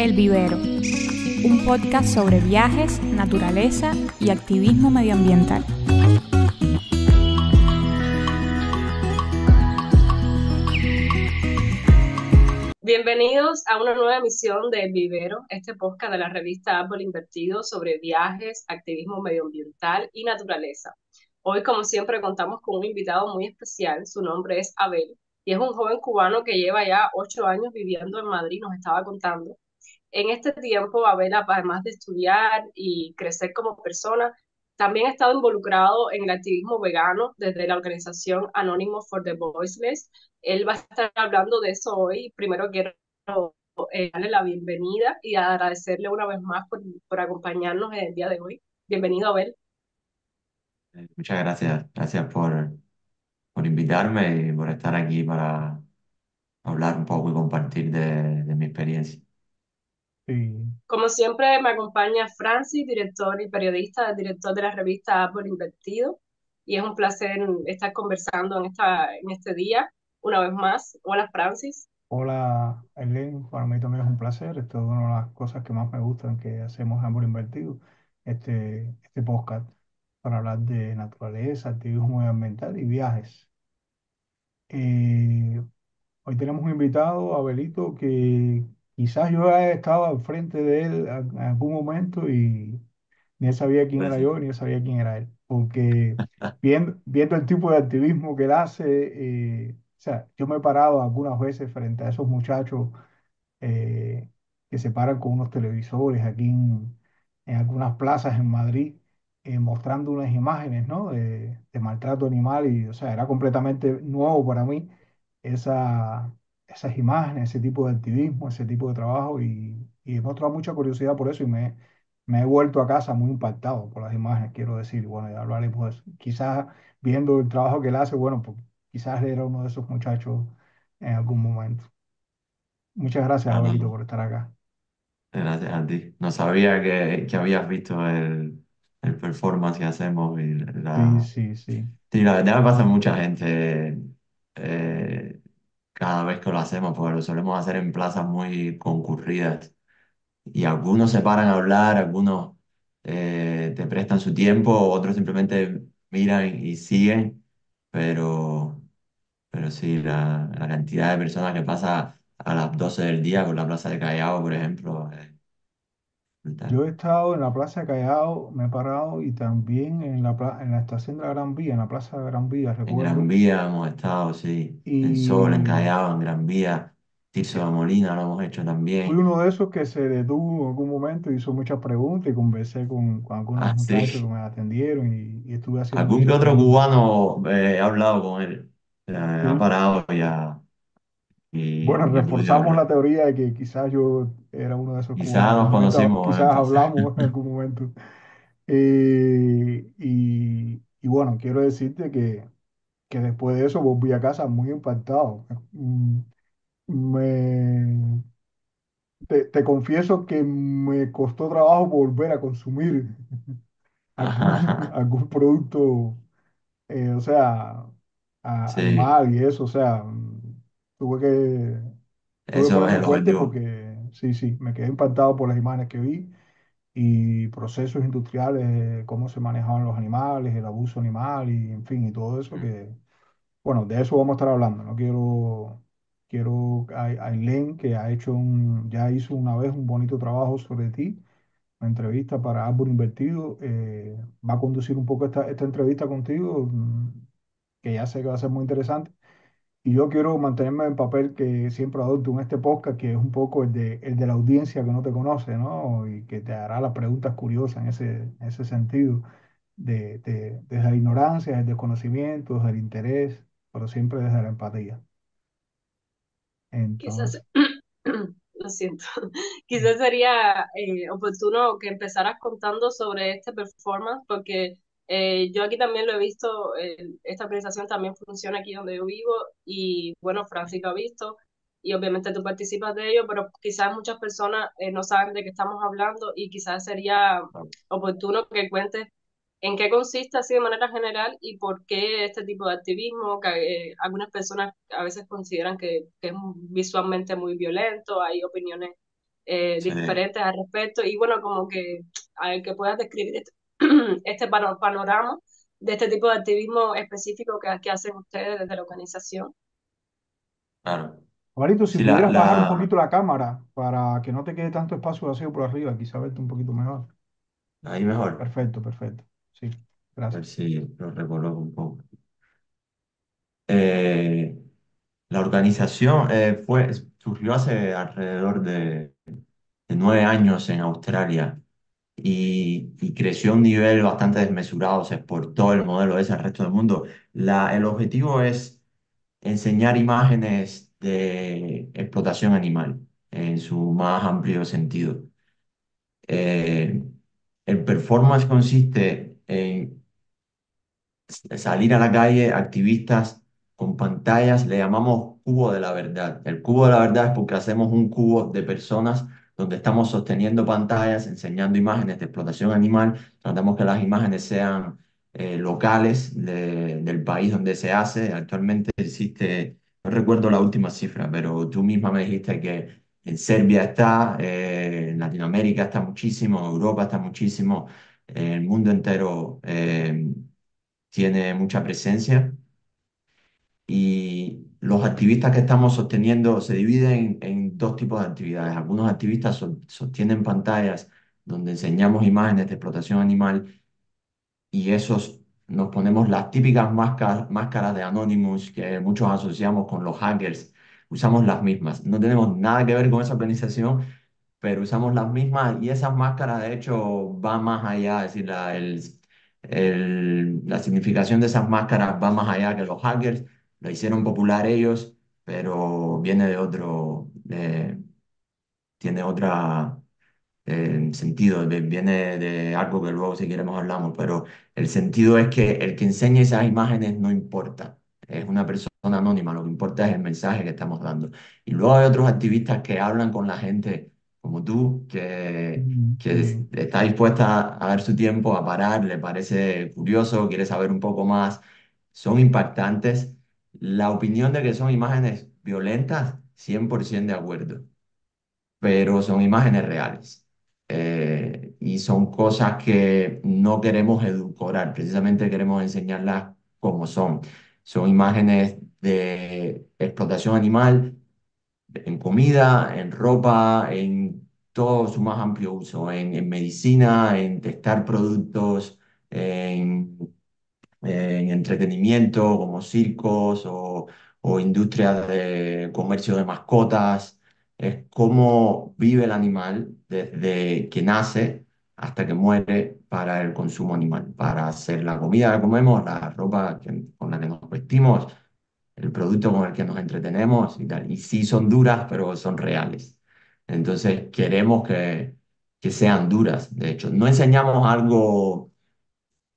El Vivero, un podcast sobre viajes, naturaleza y activismo medioambiental. Bienvenidos a una nueva emisión de El Vivero, este podcast de la revista Árbol Invertido sobre viajes, activismo medioambiental y naturaleza. Hoy, como siempre, contamos con un invitado muy especial. Su nombre es Abel y es un joven cubano que lleva ya 8 años viviendo en Madrid, nos estaba contando. En este tiempo, Abel, además de estudiar y crecer como persona, también ha estado involucrado en el activismo vegano desde la organización Anonymous for the Voiceless. Él va a estar hablando de eso hoy. Primero quiero darle la bienvenida y agradecerle una vez más por acompañarnos en el día de hoy. Bienvenido, Abel. Muchas gracias, gracias por invitarme y por estar aquí para hablar un poco y compartir de mi experiencia. Sí. Como siempre, me acompaña Francis, director y periodista, director de la revista Árbol Invertido, y es un placer estar conversando en este día, una vez más. Hola, Francis. Hola, Eileen. Para mí también es un placer. Esto es una de las cosas que más me gustan que hacemos en Amor Invertido, este podcast para hablar de naturaleza, activismo medioambiental y viajes. Eh, Hoy tenemos un invitado, Abelito, que quizás yo haya estado al frente de él en algún momento y ni él sabía quién Pues era sí. yo, ni él sabía quién era él. Porque viendo el tipo de activismo que él hace, o sea, yo me he parado algunas veces frente a esos muchachos eh, que se paran con unos televisores aquí en algunas plazas en Madrid, mostrando unas imágenes, ¿no? de maltrato animal y, o sea, era completamente nuevo para mí esa, esas imágenes, ese tipo de activismo, ese tipo de trabajo y he mostrado mucha curiosidad por eso y me he vuelto a casa muy impactado por las imágenes, quiero decir, y bueno, ya hablaremos de eso. Quizás viendo el trabajo que él hace, bueno, pues quizás él era uno de esos muchachos en algún momento. Muchas gracias, Ah, Abelito, no, por estar acá. gracias a ti. No sabía que habías visto el performance que hacemos y Sí, la... sí, sí. Sí, la verdad me pasa mucha gente eh, cada vez que lo hacemos, porque lo solemos hacer en plazas muy concurridas. Y algunos se paran a hablar, algunos te prestan su tiempo, otros simplemente miran y siguen, pero, pero sí, la cantidad de personas que pasa a las 12 del día con la Plaza de Callao, por ejemplo, es brutal. Yo he estado en la Plaza de Callao, me he parado y también en la estación de la Gran Vía, en la Plaza de la Gran Vía, En Gran recuerdo. Vía hemos estado, sí, en Sol, en Y Callao, en Gran Vía, Tirso de Molina lo hemos hecho fui también. uno de esos que se detuvo en algún momento, hizo muchas preguntas y conversé con algunos Ah, muchachos que sí. me atendieron y estuve haciendo Algún que muchas otro preguntas. cubano ha hablado con él, ha Sí. parado Bueno, y ha podido reforzamos la hablar. teoría de que quizás yo era uno de esos Quizá cubanos. En algún nos momento conocimos quizás entonces. hablamos en algún momento. Y bueno, quiero decirte que después de eso volví a casa muy impactado. Me, te confieso que me costó trabajo volver a consumir algún producto, o sea, Sí, animal y eso, o sea, tuve que, tuve que eso es ponerme el fuerte objetivo. porque sí, sí, me quedé impactado por las imágenes que vi y procesos industriales, cómo se manejaban los animales, el abuso animal y en fin, y todo eso que, bueno, de eso vamos a estar hablando. No quiero Ailén, que ya hizo una vez un bonito trabajo sobre ti, una entrevista para Árbol Invertido, va a conducir un poco esta entrevista contigo, que ya sé que va a ser muy interesante. Y yo quiero mantenerme en el papel que siempre adopto en este podcast, que es un poco el de la audiencia que no te conoce, ¿no? Y que te hará las preguntas curiosas en ese sentido, desde la ignorancia, desde el desconocimiento, desde el interés, pero siempre desde la empatía. Quizás, Entonces, lo siento, quizás sería oportuno que empezaras contando sobre este performance, porque yo aquí también lo he visto, esta organización también funciona aquí donde yo vivo, y bueno, Francis lo ha visto, y obviamente tú participas de ello, pero quizás muchas personas no saben de qué estamos hablando, y quizás sería oportuno que cuentes en qué consiste así de manera general y por qué este tipo de activismo, que algunas personas a veces consideran que es visualmente muy violento, hay opiniones Sí, diferentes al respecto. Y bueno, como que, a ver, que puedas describir este, este panorama de este tipo de activismo específico que hacen ustedes desde la organización. claro. Juanito, si Sí, pudieras bajar un poquito la cámara para que no te quede tanto espacio vacío por arriba, quizá verte un poquito mejor. ahí mejor. Perfecto, perfecto. Sí, A gracias. ver si lo recoloco un poco. Eh, la organización surgió hace alrededor de 9 años en Australia y creció a un nivel bastante desmesurado, se exportó el modelo ese al resto del mundo. El objetivo es enseñar imágenes de explotación animal en su más amplio sentido. Eh, el performance consiste en salir a la calle, activistas con pantallas, le llamamos cubo de la verdad. El cubo de la verdad es porque hacemos un cubo de personas donde estamos sosteniendo pantallas, enseñando imágenes de explotación animal, tratamos que las imágenes sean locales del país donde se hace. Actualmente existe, no recuerdo la última cifra, pero tú misma me dijiste que en Serbia está, en Latinoamérica está muchísimo, en Europa está muchísimo, en el mundo entero. Tiene mucha presencia y los activistas que estamos sosteniendo se dividen en dos tipos de actividades. Algunos activistas sostienen pantallas donde enseñamos imágenes de explotación animal y esos nos ponemos las típicas máscaras de Anonymous que muchos asociamos con los hackers. Usamos las mismas. No tenemos nada que ver con esa organización, pero usamos las mismas y esas máscaras de hecho van más allá, es decir, la significación de esas máscaras va más allá que los hackers, lo hicieron popular ellos, pero viene de tiene otra sentido, viene de algo que luego si queremos hablamos, pero el sentido es que el que enseña esas imágenes no importa, es una persona anónima, lo que importa es el mensaje que estamos dando. Y luego hay otros activistas que hablan con la gente como tú, que Sí, está dispuesta a dar su tiempo, a parar, le parece curioso, quiere saber un poco más, son impactantes. La opinión de que son imágenes violentas, 100% de acuerdo, pero son imágenes reales. Y son cosas que no queremos edulcorar, precisamente queremos enseñarlas como son. Son imágenes de explotación animal en comida, en ropa, en todo su más amplio uso, en medicina, en testar productos, en en entretenimiento como circos o industrias de comercio de mascotas. Es cómo vive el animal desde que nace hasta que muere para el consumo animal, para hacer la comida que comemos, la ropa con la que nos vestimos, el producto con el que nos entretenemos y tal. Y sí son duras, pero son reales. Entonces queremos que sean duras. De hecho, no enseñamos algo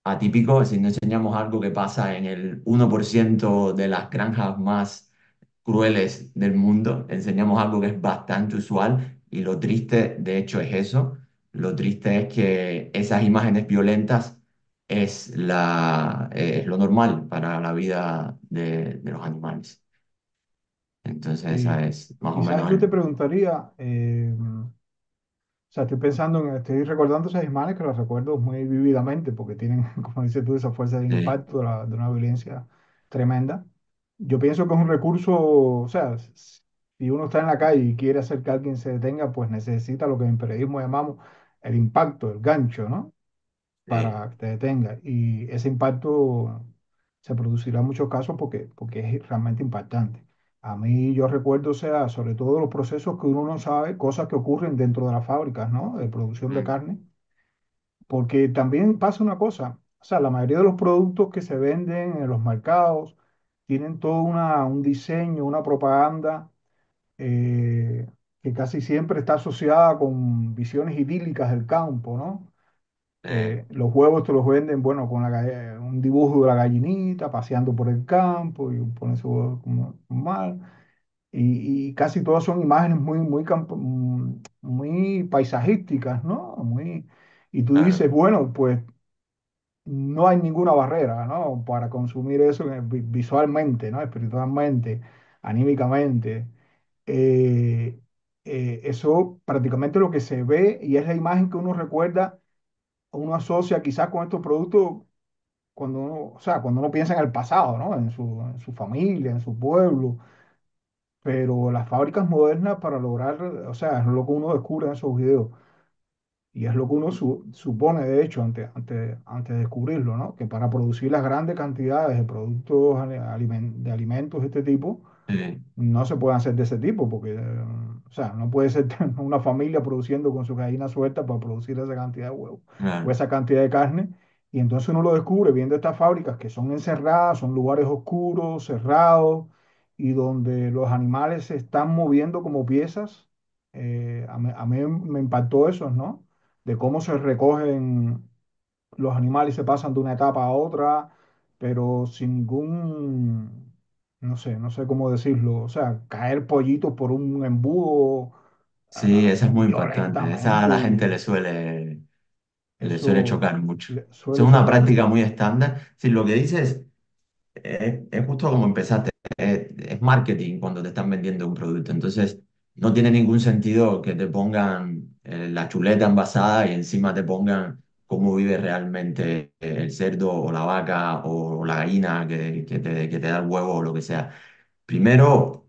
atípico, si no enseñamos algo que pasa en el 1% de las granjas más crueles del mundo, enseñamos algo que es bastante usual y lo triste de hecho es eso, lo triste es que esas imágenes violentas es lo normal para la vida de los animales. Entonces sí. esa es más o Quizás menos yo te el... preguntaría, o sea, estoy pensando estoy recordando esas imágenes que las recuerdo muy vívidamente porque tienen, como dices tú, esa fuerza de Sí, impacto de una violencia tremenda. Yo pienso que es un recurso, o sea, si uno está en la calle y quiere hacer que alguien se detenga, pues necesita lo que en periodismo llamamos el impacto, el gancho, ¿no? sí, Para que te detenga. Y ese impacto se producirá en muchos casos porque es realmente impactante. A mí yo recuerdo, o sea, sobre todo los procesos que uno no sabe, cosas que ocurren dentro de las fábricas, ¿no? De producción de mm, carne, porque también pasa una cosa, o sea, la mayoría de los productos que se venden en los mercados tienen todo un diseño, una propaganda eh, que casi siempre está asociada con visiones idílicas del campo, ¿no? Los huevos te los venden, bueno, con un dibujo de la gallinita paseando por el campo y pone su huevo como mal. Y casi todas son imágenes muy paisajísticas, ¿no? Y tú dices, claro, bueno, pues no hay ninguna barrera, ¿no? Para consumir eso visualmente, ¿no? Espiritualmente, anímicamente. Eh, eso prácticamente lo que se ve y es la imagen que uno recuerda, uno asocia quizás con estos productos cuando uno, o sea, cuando uno piensa en el pasado, ¿no? En su familia, en su pueblo. Pero las fábricas modernas para lograr, o sea, es lo que uno descubre en esos videos. Y es lo que uno supone, de hecho, antes de descubrirlo, ¿no? Que para producir las grandes cantidades de productos de alimentos de este tipo, Sí, no se puede hacer de ese tipo, porque, o sea, no puede ser una familia produciendo con su gallina suelta para producir esa cantidad de huevos o claro. esa cantidad de carne. Y entonces uno lo descubre viendo estas fábricas que son encerradas, son lugares oscuros, cerrados, y donde los animales se están moviendo como piezas. A mí me impactó eso, ¿no? De cómo se recogen los animales y se pasan de una etapa a otra, pero sin ningún, no sé cómo decirlo, o sea, caer pollitos por un embudo Sí, esa es muy impactante. Esa a violentamente, la gente y le suele eso chocar mucho. Eso suele es una chocar práctica mucho. muy estándar. Si lo que dices es justo como empezaste, es marketing cuando te están vendiendo un producto. Entonces, no tiene ningún sentido que te pongan la chuleta envasada y encima te pongan cómo vive realmente el cerdo o la vaca o la gallina que te da el huevo o lo que sea. Primero,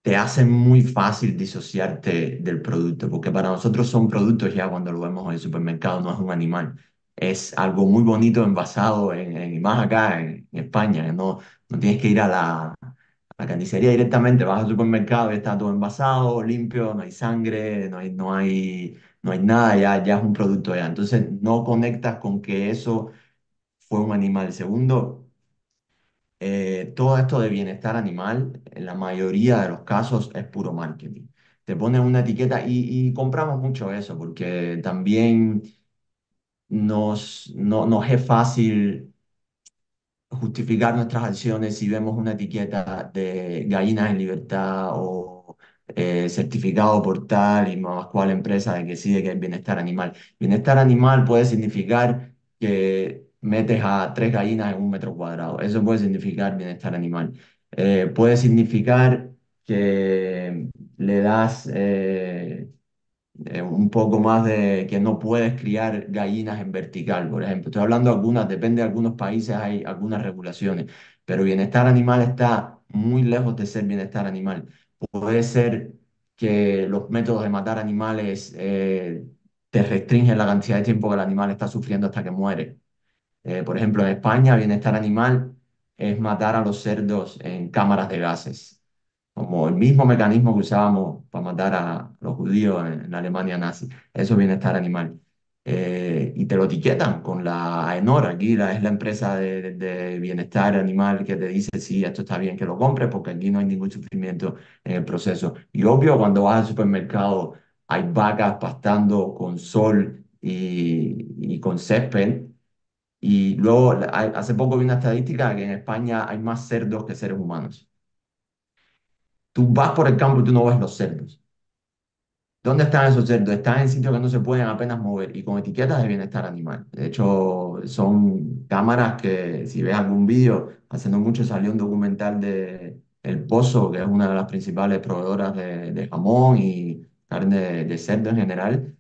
te hace muy fácil disociarte del producto, porque para nosotros son productos ya cuando lo vemos en el supermercado, no es un animal. Es algo muy bonito envasado y más acá en España, que no tienes que ir a la carnicería directamente, vas al supermercado y está todo envasado, limpio, no hay sangre, no hay nada, ya es un producto ya. Entonces no conectas con que eso fue un animal. Segundo, todo esto de bienestar animal, en la mayoría de los casos es puro marketing. Te ponen una etiqueta y compramos mucho eso porque también nos es fácil justificar nuestras acciones si vemos una etiqueta de gallinas en libertad o certificado por tal y más cual empresa de que sí, que es bienestar animal. Bienestar animal puede significar que metes a 3 gallinas en 1 metro cuadrado. Eso puede significar bienestar animal. Puede significar que le das un poco más de que no puedes criar gallinas en vertical, por ejemplo. Estoy hablando de algunas, depende de algunos países, hay algunas regulaciones, pero bienestar animal está muy lejos de ser bienestar animal. Puede ser que los métodos de matar animales te restringen la cantidad de tiempo que el animal está sufriendo hasta que muere. Por ejemplo, en España, bienestar animal es matar a los cerdos en cámaras de gases, como el mismo mecanismo que usábamos para matar a los judíos en la Alemania nazi. Eso es bienestar animal. Y te lo etiquetan con la AENOR, aquí es la empresa de bienestar animal que te dice si esto está bien que lo compres, porque aquí no hay ningún sufrimiento en el proceso. Y obvio, cuando vas al supermercado, hay vacas pastando con sol y con césped. Y luego, hace poco vi una estadística que en España hay más cerdos que seres humanos. Tú vas por el campo y tú no ves los cerdos. ¿Dónde están esos cerdos? Están en sitios que no se pueden apenas mover y con etiquetas de bienestar animal. De hecho, son cámaras que, si ves algún vídeo, hace no mucho salió un documental de El Pozo, que es una de las principales proveedoras de jamón y carne de cerdo en general,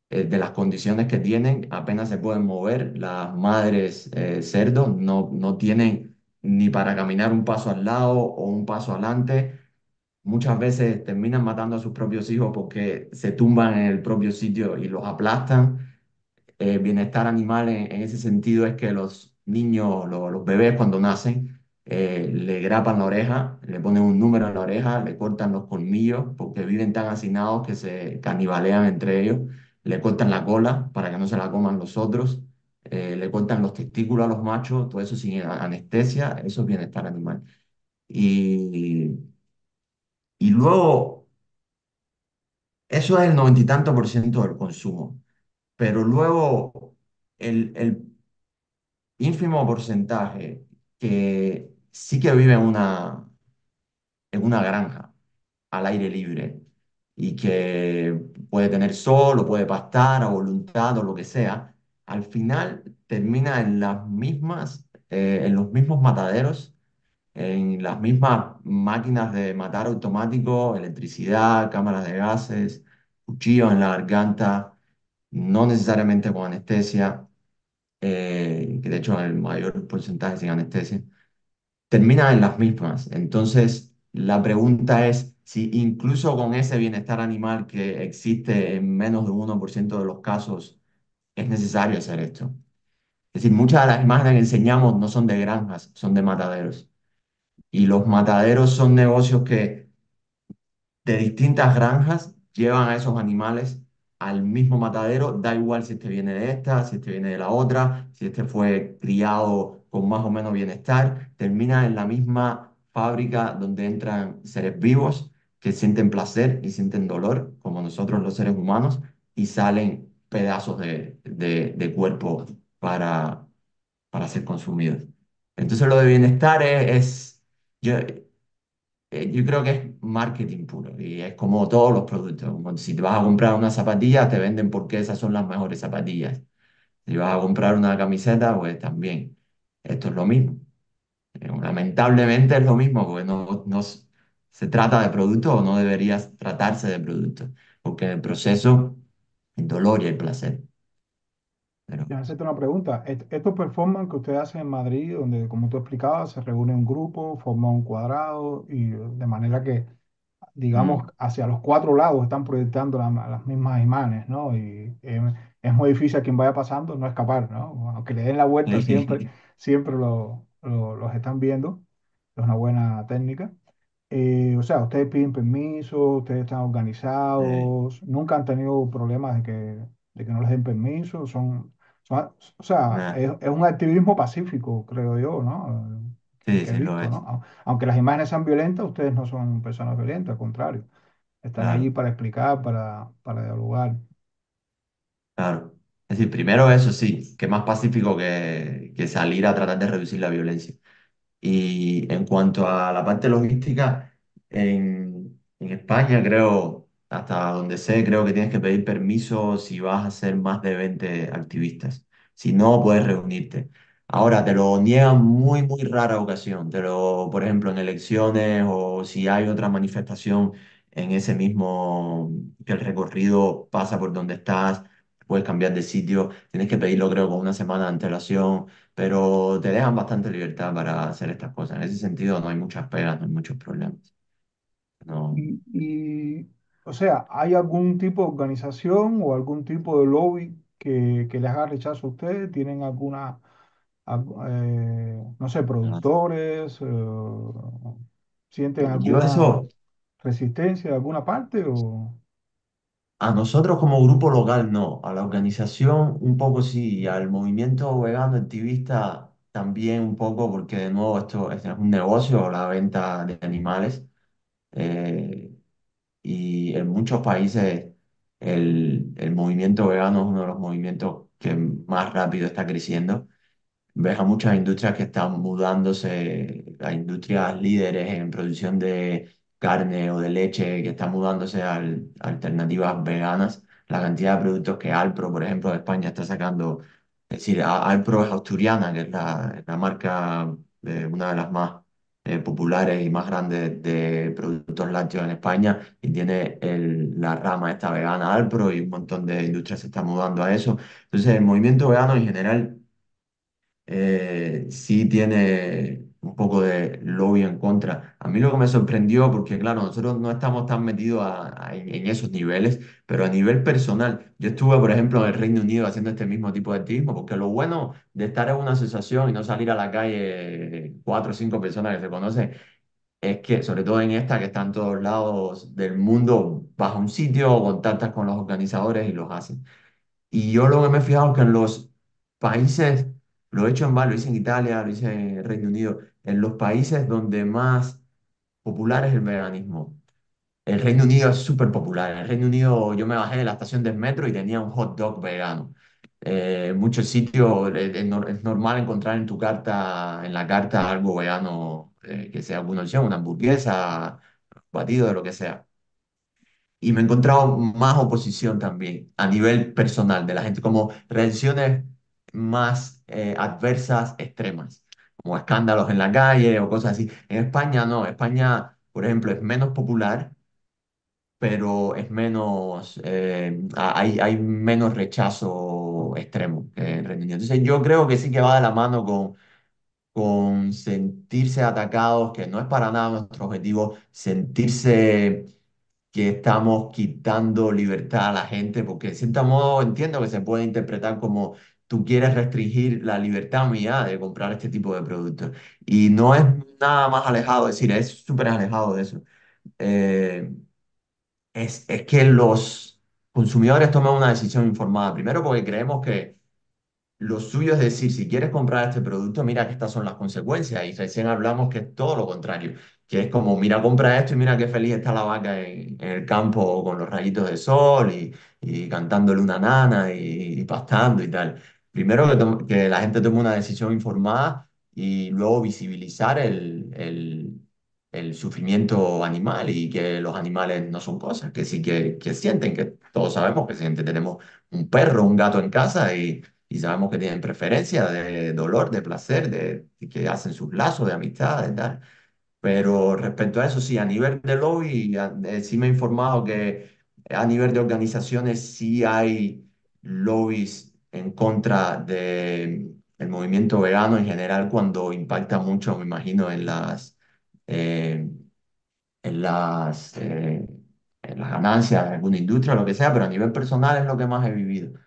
de las condiciones que tienen, apenas se pueden mover. Las madres cerdos no tienen ni para caminar un paso al lado o un paso adelante. Muchas veces terminan matando a sus propios hijos porque se tumban en el propio sitio y los aplastan. Bienestar animal en ese sentido es que los niños, los bebés cuando nacen, le grapan la oreja, le ponen un número en la oreja, le cortan los colmillos porque viven tan hacinados que se canibalean entre ellos, le cortan la cola para que no se la coman los otros, le cortan los testículos a los machos, todo eso sin anestesia, eso es bienestar animal. Y, y luego, eso es el 90 y tanto % del consumo, pero luego el ínfimo porcentaje que sí que vive en una granja al aire libre y que puede tener sol o puede pastar a voluntad o lo que sea, al final termina en en los mismos mataderos, en las mismas máquinas de matar automático, electricidad, cámaras de gases. cuchillos en la garganta, no necesariamente con anestesia, que de hecho el mayor porcentaje sin anestesia, termina en las mismas. Entonces, la pregunta es si incluso con ese bienestar animal que existe en menos de 1% de los casos, es necesario hacer esto. Es decir, muchas de las imágenes que enseñamos no son de granjas, son de mataderos. Y los mataderos son negocios que de distintas granjas llevan a esos animales al mismo matadero, da igual si este viene de esta, si este viene de la otra, si este fue criado con más o menos bienestar, termina en la misma fábrica donde entran seres vivos que sienten placer y sienten dolor, como nosotros los seres humanos, y salen pedazos de cuerpo para, para ser consumidos. Entonces lo de bienestar yo, yo creo que es marketing puro y es como todos los productos. Como si te vas a comprar unas zapatillas, te venden porque esas son las mejores zapatillas. Si vas a comprar una camiseta, pues también. Esto es lo mismo. Lamentablemente es lo mismo, porque se trata de productos o no debería tratarse de productos, porque en el proceso el dolor y el placer. Pero, Ya hacerte una pregunta. Estos performances que ustedes hacen en Madrid, donde, como tú explicabas, se reúne un grupo, forma un cuadrado y de manera que, digamos, mm, hacia los cuatro lados están proyectando las mismas imágenes, ¿no? Y es muy difícil a quien vaya pasando no escapar, ¿no? Aunque le den la vuelta, siempre los están viendo. Es una buena técnica. O sea, ustedes piden permiso, ustedes están eh, organizados, nunca han tenido problemas de que no les den permiso, o sea, nada. es un activismo pacífico, creo yo, ¿no? Sí, Que he sí, lo visto, es. ¿no? Aunque las imágenes sean violentas, ustedes no son personas violentas, al contrario, están allí Claro. para explicar, para dialogar. Claro. Es decir, primero eso sí, que más pacífico que salir a tratar de reducir la violencia. Y en cuanto a la parte logística, en España creo, hasta donde sé, creo que tienes que pedir permiso si vas a ser más de 20 activistas. Si no, puedes reunirte. Ahora, te lo niegan muy, muy rara ocasión. Por ejemplo, en elecciones o si hay otra manifestación en ese mismo, que el recorrido pasa por donde estás, puedes cambiar de sitio. Tienes que pedirlo, creo, con una semana de antelación, pero te dejan bastante libertad para hacer estas cosas. En ese sentido, no hay muchas pegas, no hay muchos problemas. No, O sea, ¿hay algún tipo de organización o algún tipo de lobby que les haga rechazo a ustedes? ¿Tienen no sé, no. productores? ¿Sienten Yo alguna eso, resistencia de alguna parte? a nosotros como grupo local no, a la organización un poco sí, y al movimiento vegano activista también un poco, porque de nuevo esto es un negocio, la venta de animales, eh, y en muchos países el movimiento vegano es uno de los movimientos que más rápido está creciendo. Ves a muchas industrias que están mudándose, a industrias líderes en producción de carne o de leche, que están mudándose a alternativas veganas. La cantidad de productos que Alpro, por ejemplo, de España está sacando, es decir, Alpro es asturiana, que es la marca, una de las más populares y más grandes de productos lácteos en España, y tiene la rama esta vegana Alpro, y un montón de industrias se están mudando a eso. Entonces, el movimiento vegano en general sí tiene un poco de lobby en contra. A mí lo que me sorprendió, porque claro, nosotros no estamos tan metidos en esos niveles, pero a nivel personal, yo estuve, por ejemplo, en el Reino Unido haciendo este mismo tipo de activismo, porque lo bueno de estar en una asociación y no salir a la calle cuatro o cinco personas que se conocen, es que, sobre todo en esta que está en todos lados del mundo, vas a un sitio, contactas con los organizadores y los hacen. Y yo lo que me he fijado es que en los países, lo he hecho en varios, lo hice en Italia, lo hice en el Reino Unido, en los países donde más popular es el veganismo. El Reino Unido es súper popular. En el Reino Unido yo me bajé de la estación del metro y tenía un hot dog vegano. En muchos sitios es normal encontrar en tu carta, en la carta algo vegano, que sea alguna opción, una hamburguesa, batido de lo que sea. Y me he encontrado más oposición también a nivel personal de la gente, como reacciones más adversas, extremas, como escándalos en la calle o cosas así. En España no, España, por ejemplo, es menos popular, pero es menos, hay menos rechazo extremo que en Reino Unido. Entonces yo creo que sí que va de la mano con sentirse atacados, que no es para nada nuestro objetivo, sentirse que estamos quitando libertad a la gente, porque de cierto modo entiendo que se puede interpretar como tú quieres restringir la libertad mía de comprar este tipo de productos. Y no es nada más alejado, es decir, es súper alejado de eso. Eh, es que los consumidores tomen una decisión informada. Primero porque creemos que lo suyo es decir, si quieres comprar este producto, mira que estas son las consecuencias. Y recién hablamos que es todo lo contrario, que es como, mira, compra esto y mira qué feliz está la vaca en el campo con los rayitos de sol y cantándole una nana y pastando y tal. Primero que la gente tome una decisión informada y luego visibilizar el sufrimiento animal y que los animales no son cosas, que sí que sienten, que todos sabemos que sienten. Tenemos un perro, un gato en casa y sabemos que tienen preferencia de dolor, de placer, de que hacen sus lazos de amistad y tal. Pero respecto a eso, sí, a nivel de lobby, sí me he informado que a nivel de organizaciones sí hay lobbies en contra del movimiento vegano en general cuando impacta mucho, me imagino, eh, en en las ganancias de alguna industria o lo que sea, pero a nivel personal es lo que más he vivido.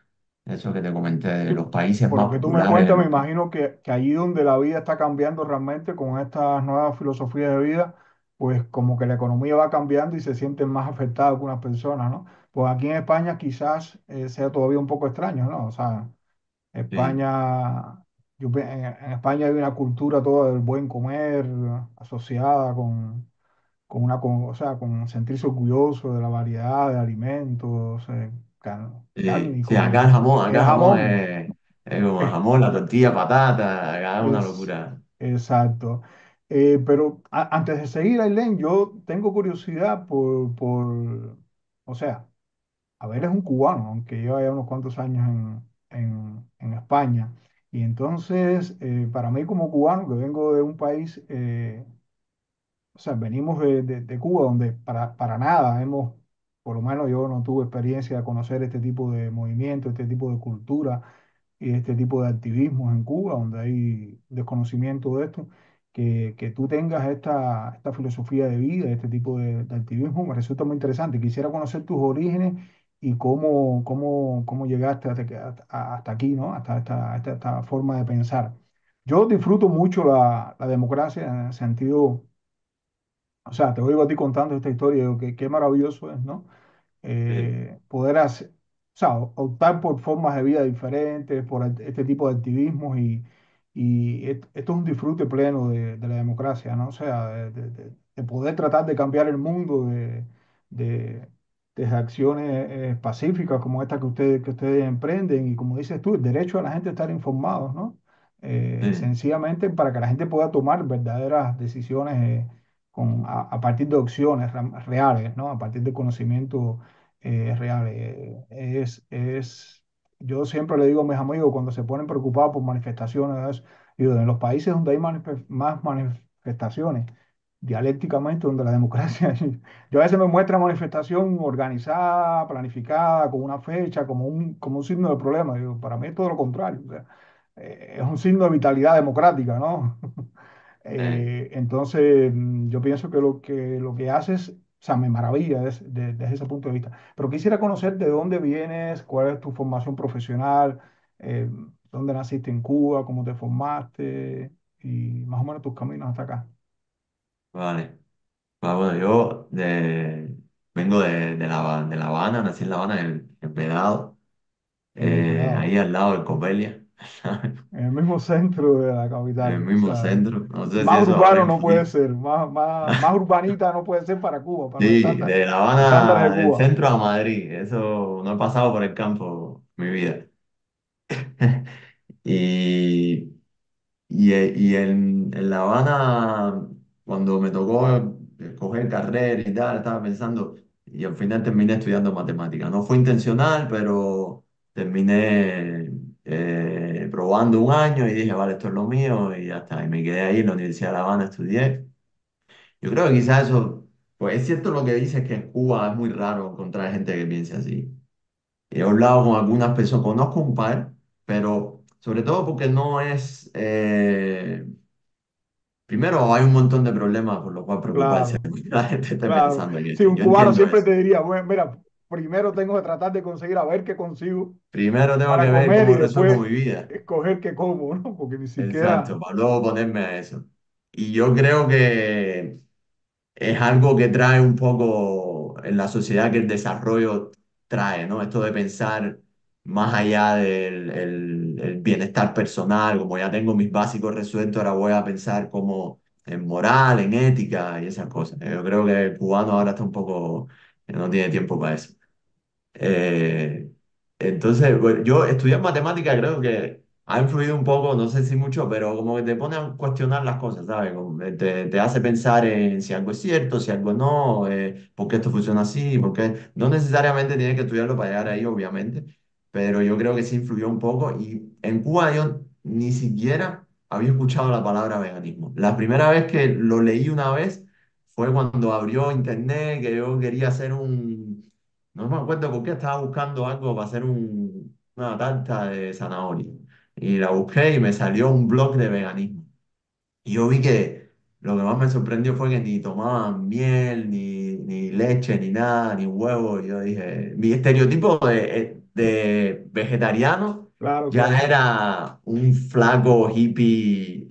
Eso que te comenté de Sí, los países por lo más que tú me populares. cuentas, me imagino que allí donde la vida está cambiando realmente con estas nuevas filosofías de vida, pues como que la economía va cambiando y se sienten más afectadas algunas personas, ¿no? Pues aquí en España quizás sea todavía un poco extraño, ¿no? O sea, Sí, España, en España hay una cultura toda del buen comer asociada o sea, con sentirse orgulloso de la variedad de alimentos sí, sí, cárnicos y acá el el jamón jamón. es como el jamón, la tortilla, patata, acá es una Es locura. exacto. Pero antes de seguir, Ailén, yo tengo curiosidad o sea, a ver, es un cubano, aunque lleva ya unos cuantos años en España. Y entonces, para mí como cubano, que vengo de un país o sea, venimos de Cuba, donde para nada por lo menos yo no tuve experiencia de conocer este tipo de movimiento, este tipo de cultura y este tipo de activismos en Cuba, donde hay desconocimiento de esto. Que tú tengas esta filosofía de vida, este tipo de activismo, me resulta muy interesante. Quisiera conocer tus orígenes y cómo llegaste hasta aquí, ¿no? Hasta esta forma de pensar. Yo disfruto mucho la democracia en el sentido, o sea, te oigo a ti contando esta historia, y digo, qué maravilloso es, ¿no? Sí, Poder hacer, o sea, optar por formas de vida diferentes, por este tipo de activismos y esto es un disfrute pleno de la democracia, ¿no? O sea, de poder tratar de cambiar el mundo de, desde acciones pacíficas como esta que ustedes emprenden y como dices tú, el derecho a la gente a estar informados, ¿no? sí, Sencillamente para que la gente pueda tomar verdaderas decisiones a partir de opciones reales, ¿no? A partir de conocimiento real. Yo siempre le digo a mis amigos cuando se ponen preocupados por manifestaciones, digo, en los países donde hay más manifestaciones, dialécticamente, donde la democracia, yo a veces me muestra manifestación organizada, planificada, con una fecha, como un signo de problema. Digo, para mí es todo lo contrario. O sea, es un signo de vitalidad democrática, ¿no? sí. Entonces, yo pienso que haces, o sea, me maravilla desde ese punto de vista. Pero quisiera conocer de dónde vienes, cuál es tu formación profesional, eh, dónde naciste en Cuba, cómo te formaste y más o menos tus caminos hasta acá. Vale. Bueno, vengo de La Habana, nací en La Habana, en Vedado, ahí Cuidado, al lado de Copelia, en el mismo centro de la en el capital, o mismo sea, centro. No sé si más eso ahora urbano no puede influye. ser, más urbanita no puede ser para Cuba, para los Sí, de La estándares de Habana, del Cuba. centro a Madrid, eso no he pasado por el campo mi vida. Y, y en La Habana, cuando me tocó escoger carrera y tal, estaba pensando, y al final terminé estudiando matemáticas. No fue intencional, pero terminé probando un año y dije, vale, esto es lo mío, y ya está. Y me quedé ahí en la Universidad de La Habana, estudié. Yo creo que quizás eso. Pues es cierto lo que dices que en Cuba es muy raro encontrar gente que piense así. He hablado con algunas personas, conozco un par, pero sobre todo porque no es... primero, hay un montón de problemas por los cuales preocuparse, Claro, que la gente esté claro. pensando en Sí, esto. un Yo cubano entiendo siempre eso. te diría, bueno, mira, primero tengo que tratar de conseguir a ver qué consigo Primero tengo para que ver comer y cómo resuelvo después mi vida. escoger qué como, ¿no? Porque ni siquiera, Exacto, para luego ponerme a eso. Y yo creo que es algo que trae un poco en la sociedad que el desarrollo trae, ¿no? Esto de pensar más allá del el bienestar personal, como ya tengo mis básicos resueltos, ahora voy a pensar como en moral, en ética y esas cosas. Yo creo que el cubano ahora está un poco, no tiene tiempo para eso. Eh, entonces, bueno, yo estudiar matemática creo que ha influido un poco, no sé si mucho, pero como que te pone a cuestionar las cosas, ¿sabes? Te hace pensar en si algo es cierto, si algo no, por qué esto funciona así, por qué... No necesariamente tienes que estudiarlo para llegar ahí, obviamente, pero yo creo que sí influyó un poco y en Cuba yo ni siquiera había escuchado la palabra veganismo. La primera vez que lo leí una vez fue cuando abrió internet, que yo quería hacer un no me acuerdo por qué estaba buscando algo para hacer una tarta de zanahoria. Y la busqué y me salió un blog de veganismo. Y yo vi que lo que más me sorprendió fue que ni tomaban miel, ni leche, ni nada, ni huevo. Y yo dije, mi estereotipo de vegetariano claro, ya claro. era un flaco hippie,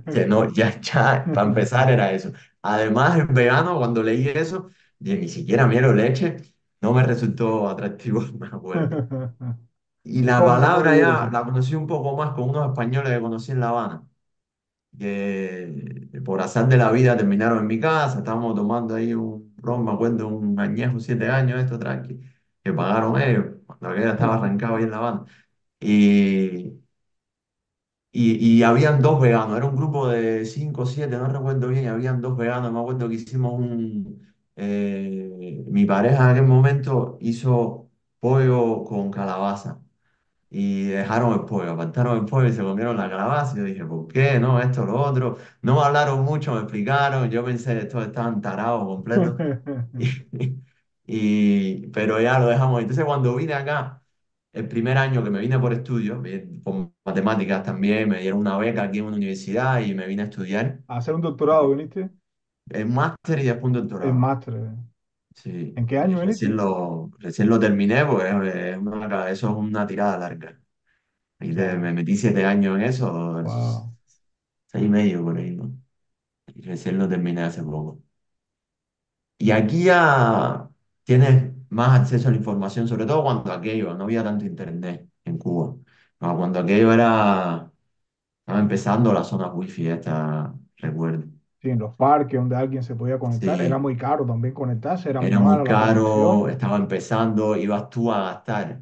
que no, ya, para empezar era eso. Además, el vegano, cuando leí eso, dije, ni siquiera miel o leche, no me resultó atractivo, me acuerdo. Y la Hombre, palabra ya curioso. la conocí un poco más con unos españoles que conocí en La Habana que por azar de la vida terminaron en mi casa, estábamos tomando ahí un ron, me acuerdo, un añejo, 7 años, esto tranqui, que pagaron ellos, cuando aquella estaba arrancado ahí en La Habana. Y, y habían dos veganos, era un grupo de 5 o 7, no recuerdo bien, y habían dos veganos, me acuerdo que hicimos mi pareja en aquel momento hizo pollo con calabaza y dejaron el pollo, apartaron el pollo y se comieron la calabaza. Y yo dije, ¿por qué? No, esto, lo otro. No me hablaron mucho, me explicaron. Yo pensé, estos estaban tarados completos. Pero ya lo dejamos. Entonces, cuando vine acá, el primer año que me vine por estudio, por matemáticas también, me dieron una beca aquí en una universidad y me vine a estudiar A hacer un doctorado, ¿viniste? en máster y después un En doctorado. máster. Sí, ¿En qué y año viniste? recién lo terminé, pues eso es una tirada larga. Me Ya, metí 7 años en eso, wow. 6 y medio por ahí, ¿no? Y recién lo terminé hace poco. Y aquí ya tienes más acceso a la información, sobre todo cuando aquello, no había tanto internet en Cuba. No, cuando aquello estaba empezando la zona wifi esta, recuerdo. Sí, en los parques donde alguien se podía conectar, era Sí, muy caro también conectarse, era muy era muy mala la caro, conexión. estaba empezando, ibas tú a gastar,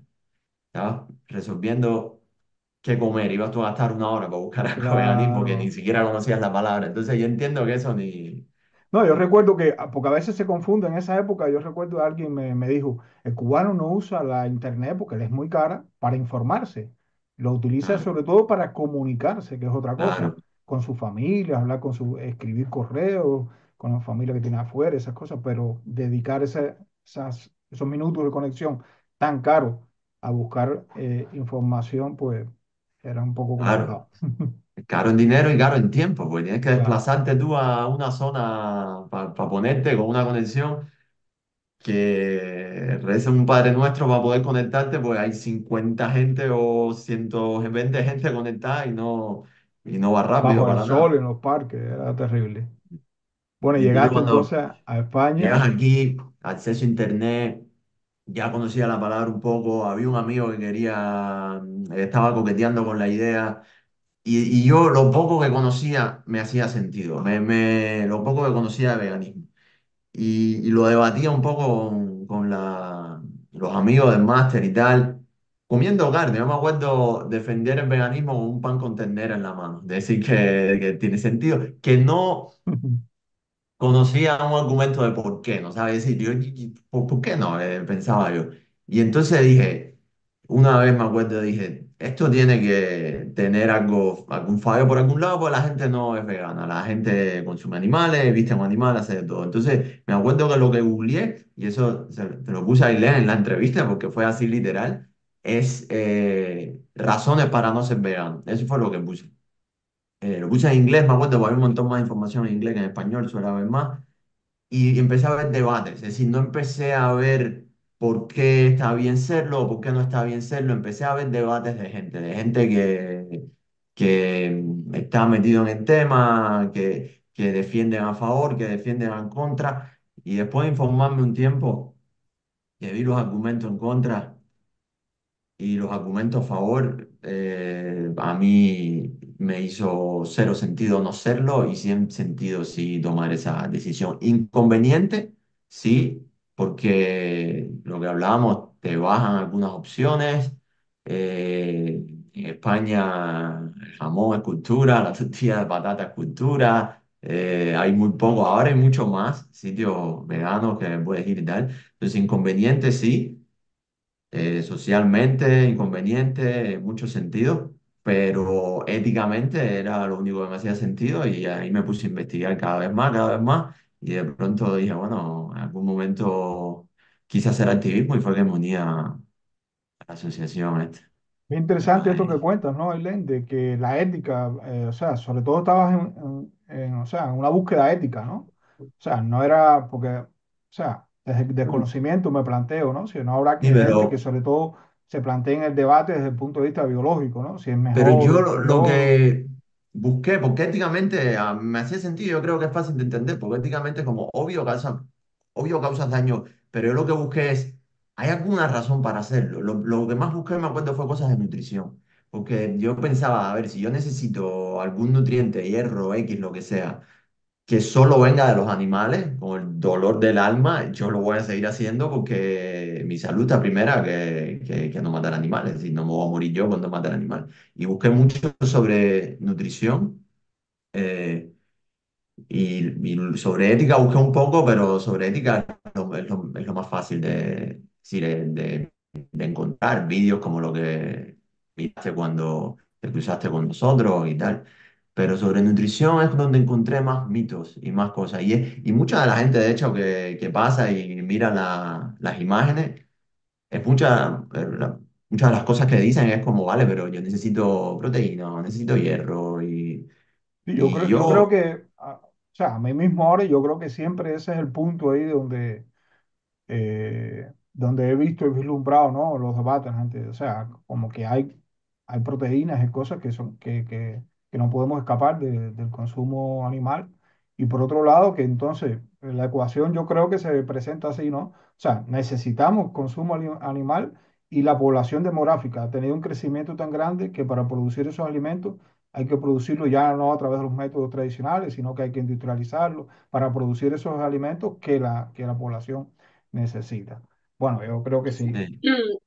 estabas resolviendo qué comer, ibas tú a gastar 1 hora para buscar algo veganismo porque ni Claro. siquiera conocías la palabra. Entonces yo entiendo que eso ni... No, yo recuerdo que, porque a veces se confunde, en esa época yo recuerdo alguien me dijo, el cubano no usa la internet porque le es muy cara para informarse, lo utiliza Claro, sobre todo para comunicarse, que es otra cosa, claro, con su familia, hablar con su, escribir correos, con la familia que tiene afuera, esas cosas, pero dedicar esos minutos de conexión tan caros a buscar información, pues era un poco claro. complicado. Caro en dinero y caro en tiempo, porque tienes que Claro, desplazarte tú a una zona para ponerte con una conexión que reza un Padre Nuestro para poder conectarte, pues hay 50 gente o 120 gente conectada y no va rápido bajo el para nada. sol, en los parques, era terrible. Bueno, Y entonces llegaste cuando entonces a España. llegas aquí, acceso a internet, ya conocía la palabra un poco, había un amigo que estaba coqueteando con la idea. Y yo lo poco que conocía me hacía sentido, lo poco que conocía de veganismo. Y lo debatía un poco con los amigos del máster y tal, comiendo carne. Yo me acuerdo defender el veganismo con un pan con ternera en la mano, decir que tiene sentido, que no conocía un argumento de por qué, no sabía decir, ¿por qué no? Pensaba yo. Y entonces dije, una vez me acuerdo, dije, esto tiene que tener algún fallo por algún lado, porque la gente no es vegana, la gente consume animales, viste a un animal, hace de todo. Entonces, me acuerdo que lo que googleé, y eso te lo puse a leer en la entrevista porque fue así literal, es razones para no ser vegano. Eso fue lo que puse. Lo puse en inglés, me acuerdo, porque hay un montón más de información en inglés que en español, suele haber más y empecé a ver debates, es decir, no empecé a ver por qué está bien serlo o por qué no está bien serlo, empecé a ver debates de gente que está metido en el tema, que defienden a favor, que defienden en contra, y después de informarme un tiempo, que vi los argumentos en contra, y los argumentos a favor, a mí me hizo cero sentido no serlo y 100 sentido sí tomar esa decisión. Inconveniente, sí, porque lo que hablábamos, te bajan algunas opciones. En España el jamón es cultura, la tortilla de patata es cultura. Hay muy poco, ahora hay mucho más sitios veganos que puedes ir y tal. Entonces, inconveniente, sí, socialmente inconveniente en muchos sentidos, pero éticamente era lo único que me hacía sentido y ahí me puse a investigar cada vez más, y de pronto dije, bueno, en algún momento quise hacer activismo y fue que me uní a la asociación esta. Es Y pues interesante esto que ahí. cuentas, ¿no, Ailén? De que la ética, o sea, sobre todo estabas o sea, en una búsqueda ética, ¿no? O sea, no era porque, o sea, desde el desconocimiento me planteo, ¿no? Si no habrá Sí, gente que sobre todo se plantee en el debate desde el punto de vista biológico, ¿no? Si es pero yo mejor, lo que busqué, porque éticamente me hacía sentido, yo creo que es fácil de entender, porque éticamente como obvio causas daño, pero yo lo que busqué es, ¿hay alguna razón para hacerlo? Lo que más busqué, me acuerdo, fue cosas de nutrición, porque yo pensaba, a ver, si yo necesito algún nutriente, hierro, X, lo que sea, que solo venga de los animales, con el dolor del alma, yo lo voy a seguir haciendo porque mi salud está primera que no matar animales, y no me voy a morir yo cuando matar animales. Y busqué mucho sobre nutrición, eh, y sobre ética busqué un poco, pero sobre ética es lo más fácil sí, de encontrar vídeos como lo que viste cuando te cruzaste con nosotros y tal. Pero sobre nutrición es donde encontré más mitos y más cosas. Y mucha de la gente, de hecho, que pasa y mira las imágenes, es muchas de las cosas que dicen es como, vale, pero yo necesito proteína, necesito hierro sí, y yo creo yo. que, o sea, a mí mismo ahora, yo creo que siempre ese es el punto ahí donde he visto y vislumbrado, ¿no? Los debates antes, o sea, como que hay proteínas y cosas que son, que no podemos escapar del consumo animal. Y por otro lado, que entonces la ecuación yo creo que se presenta así, ¿no? O sea, necesitamos consumo animal y la población demográfica ha tenido un crecimiento tan grande que para producir esos alimentos hay que producirlo ya no a través de los métodos tradicionales, sino que hay que industrializarlo para producir esos alimentos que la población necesita. Bueno, yo creo que sí.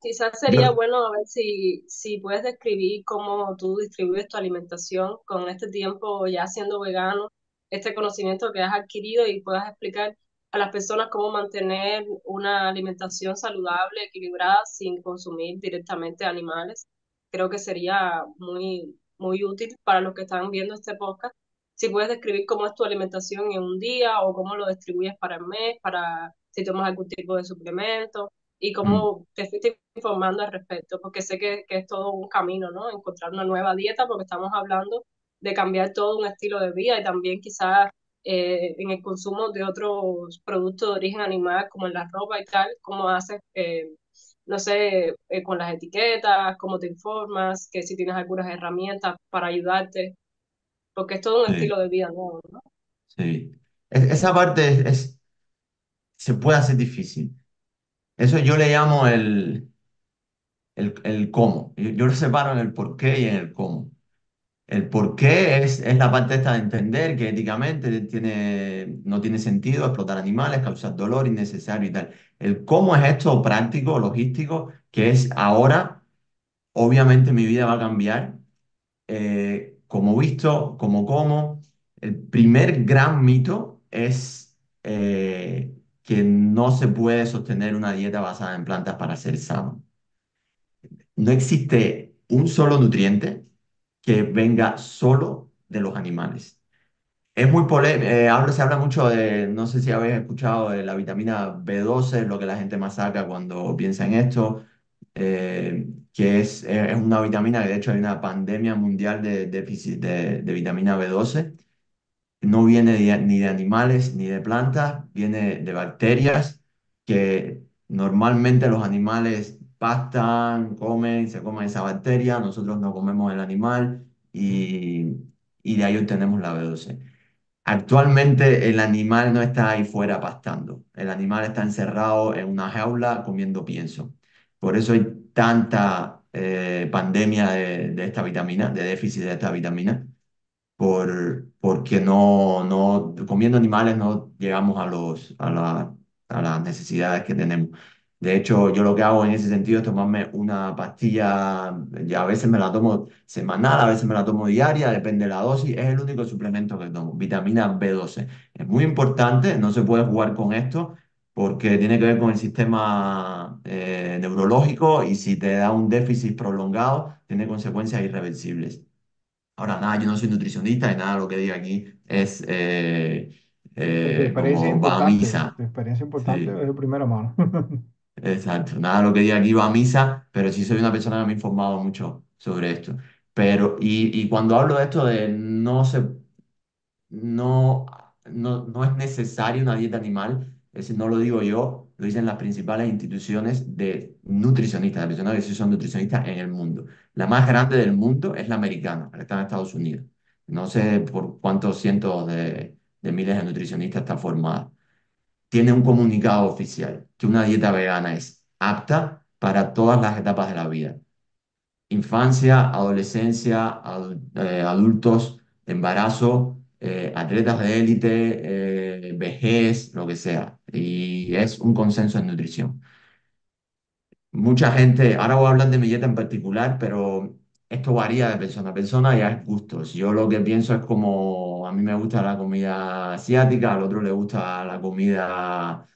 Quizás sería Yo, bueno a ver si puedes describir cómo tú distribuyes tu alimentación con este tiempo ya siendo vegano, este conocimiento que has adquirido y puedas explicar a las personas cómo mantener una alimentación saludable, equilibrada, sin consumir directamente animales. Creo que sería muy útil para los que están viendo este podcast. Si puedes describir cómo es tu alimentación en un día o cómo lo distribuyes para el mes, para si tomas algún tipo de suplemento y mm, cómo te fuiste informando al respecto, porque sé que es todo un camino, ¿no? Encontrar una nueva dieta, porque estamos hablando de cambiar todo un estilo de vida y también quizás en el consumo de otros productos de origen animal, como en la ropa y tal, cómo haces, no sé, con las etiquetas, cómo te informas, que si tienes algunas herramientas para ayudarte, porque es todo un sí, estilo de vida nuevo, ¿no? sí. Esa parte se puede hacer difícil. Eso yo le llamo el cómo. Yo lo separo en el por qué y en el cómo. El por qué es la parte esta de entender que éticamente no tiene sentido explotar animales, causar dolor innecesario y tal. El cómo es esto práctico, logístico, que es ahora, obviamente mi vida va a cambiar. Como visto, como como, el primer gran mito es que no se puede sostener una dieta basada en plantas para ser sano. No existe un solo nutriente que venga solo de los animales. Es muy polémico, se habla mucho de, no sé si habéis escuchado de la vitamina B12, lo que la gente más saca cuando piensa en esto, que es una vitamina que de hecho hay una pandemia mundial de déficit de vitamina B12. No viene ni de animales ni de plantas, viene de bacterias que normalmente los animales pastan, comen, se comen esa bacteria, nosotros no comemos el animal y de ahí obtenemos la B12. Actualmente el animal no está ahí fuera pastando, el animal está encerrado en una jaula comiendo pienso. Por eso hay tanta pandemia de esta vitamina, de déficit de esta vitamina porque comiendo animales no llegamos a las necesidades que tenemos. De hecho, yo lo que hago en ese sentido es tomarme una pastilla, ya a veces me la tomo semanal, a veces me la tomo diaria, depende de la dosis, es el único suplemento que tomo, vitamina B12. Es muy importante, no se puede jugar con esto porque tiene que ver con el sistema neurológico y si te da un déficit prolongado, tiene consecuencias irreversibles. Ahora, nada, yo no soy nutricionista y nada, lo que diga aquí es Tu experiencia es como va a importante, misa. tu experiencia importante es Sí, de primera mano. exacto. Nada, lo que diga aquí va a misa, pero sí soy una persona que me ha informado mucho sobre esto. Pero, y cuando hablo de esto de no, no es necesaria una dieta animal, es decir, no lo digo yo, lo dicen las principales instituciones de nutricionistas, de personas que sí son nutricionistas en el mundo. La más grande del mundo es la americana, la que está en Estados Unidos. No sé por cuántos cientos de miles de nutricionistas está formada. Tiene un comunicado oficial que una dieta vegana es apta para todas las etapas de la vida: infancia, adolescencia, adultos, embarazo, atletas de élite, vejez, lo que sea. Y es un consenso en nutrición. Mucha gente, ahora voy a hablar de mi dieta en particular, pero esto varía de persona a persona y a gustos. Yo lo que pienso es como a mí me gusta la comida asiática, al otro le gusta la comida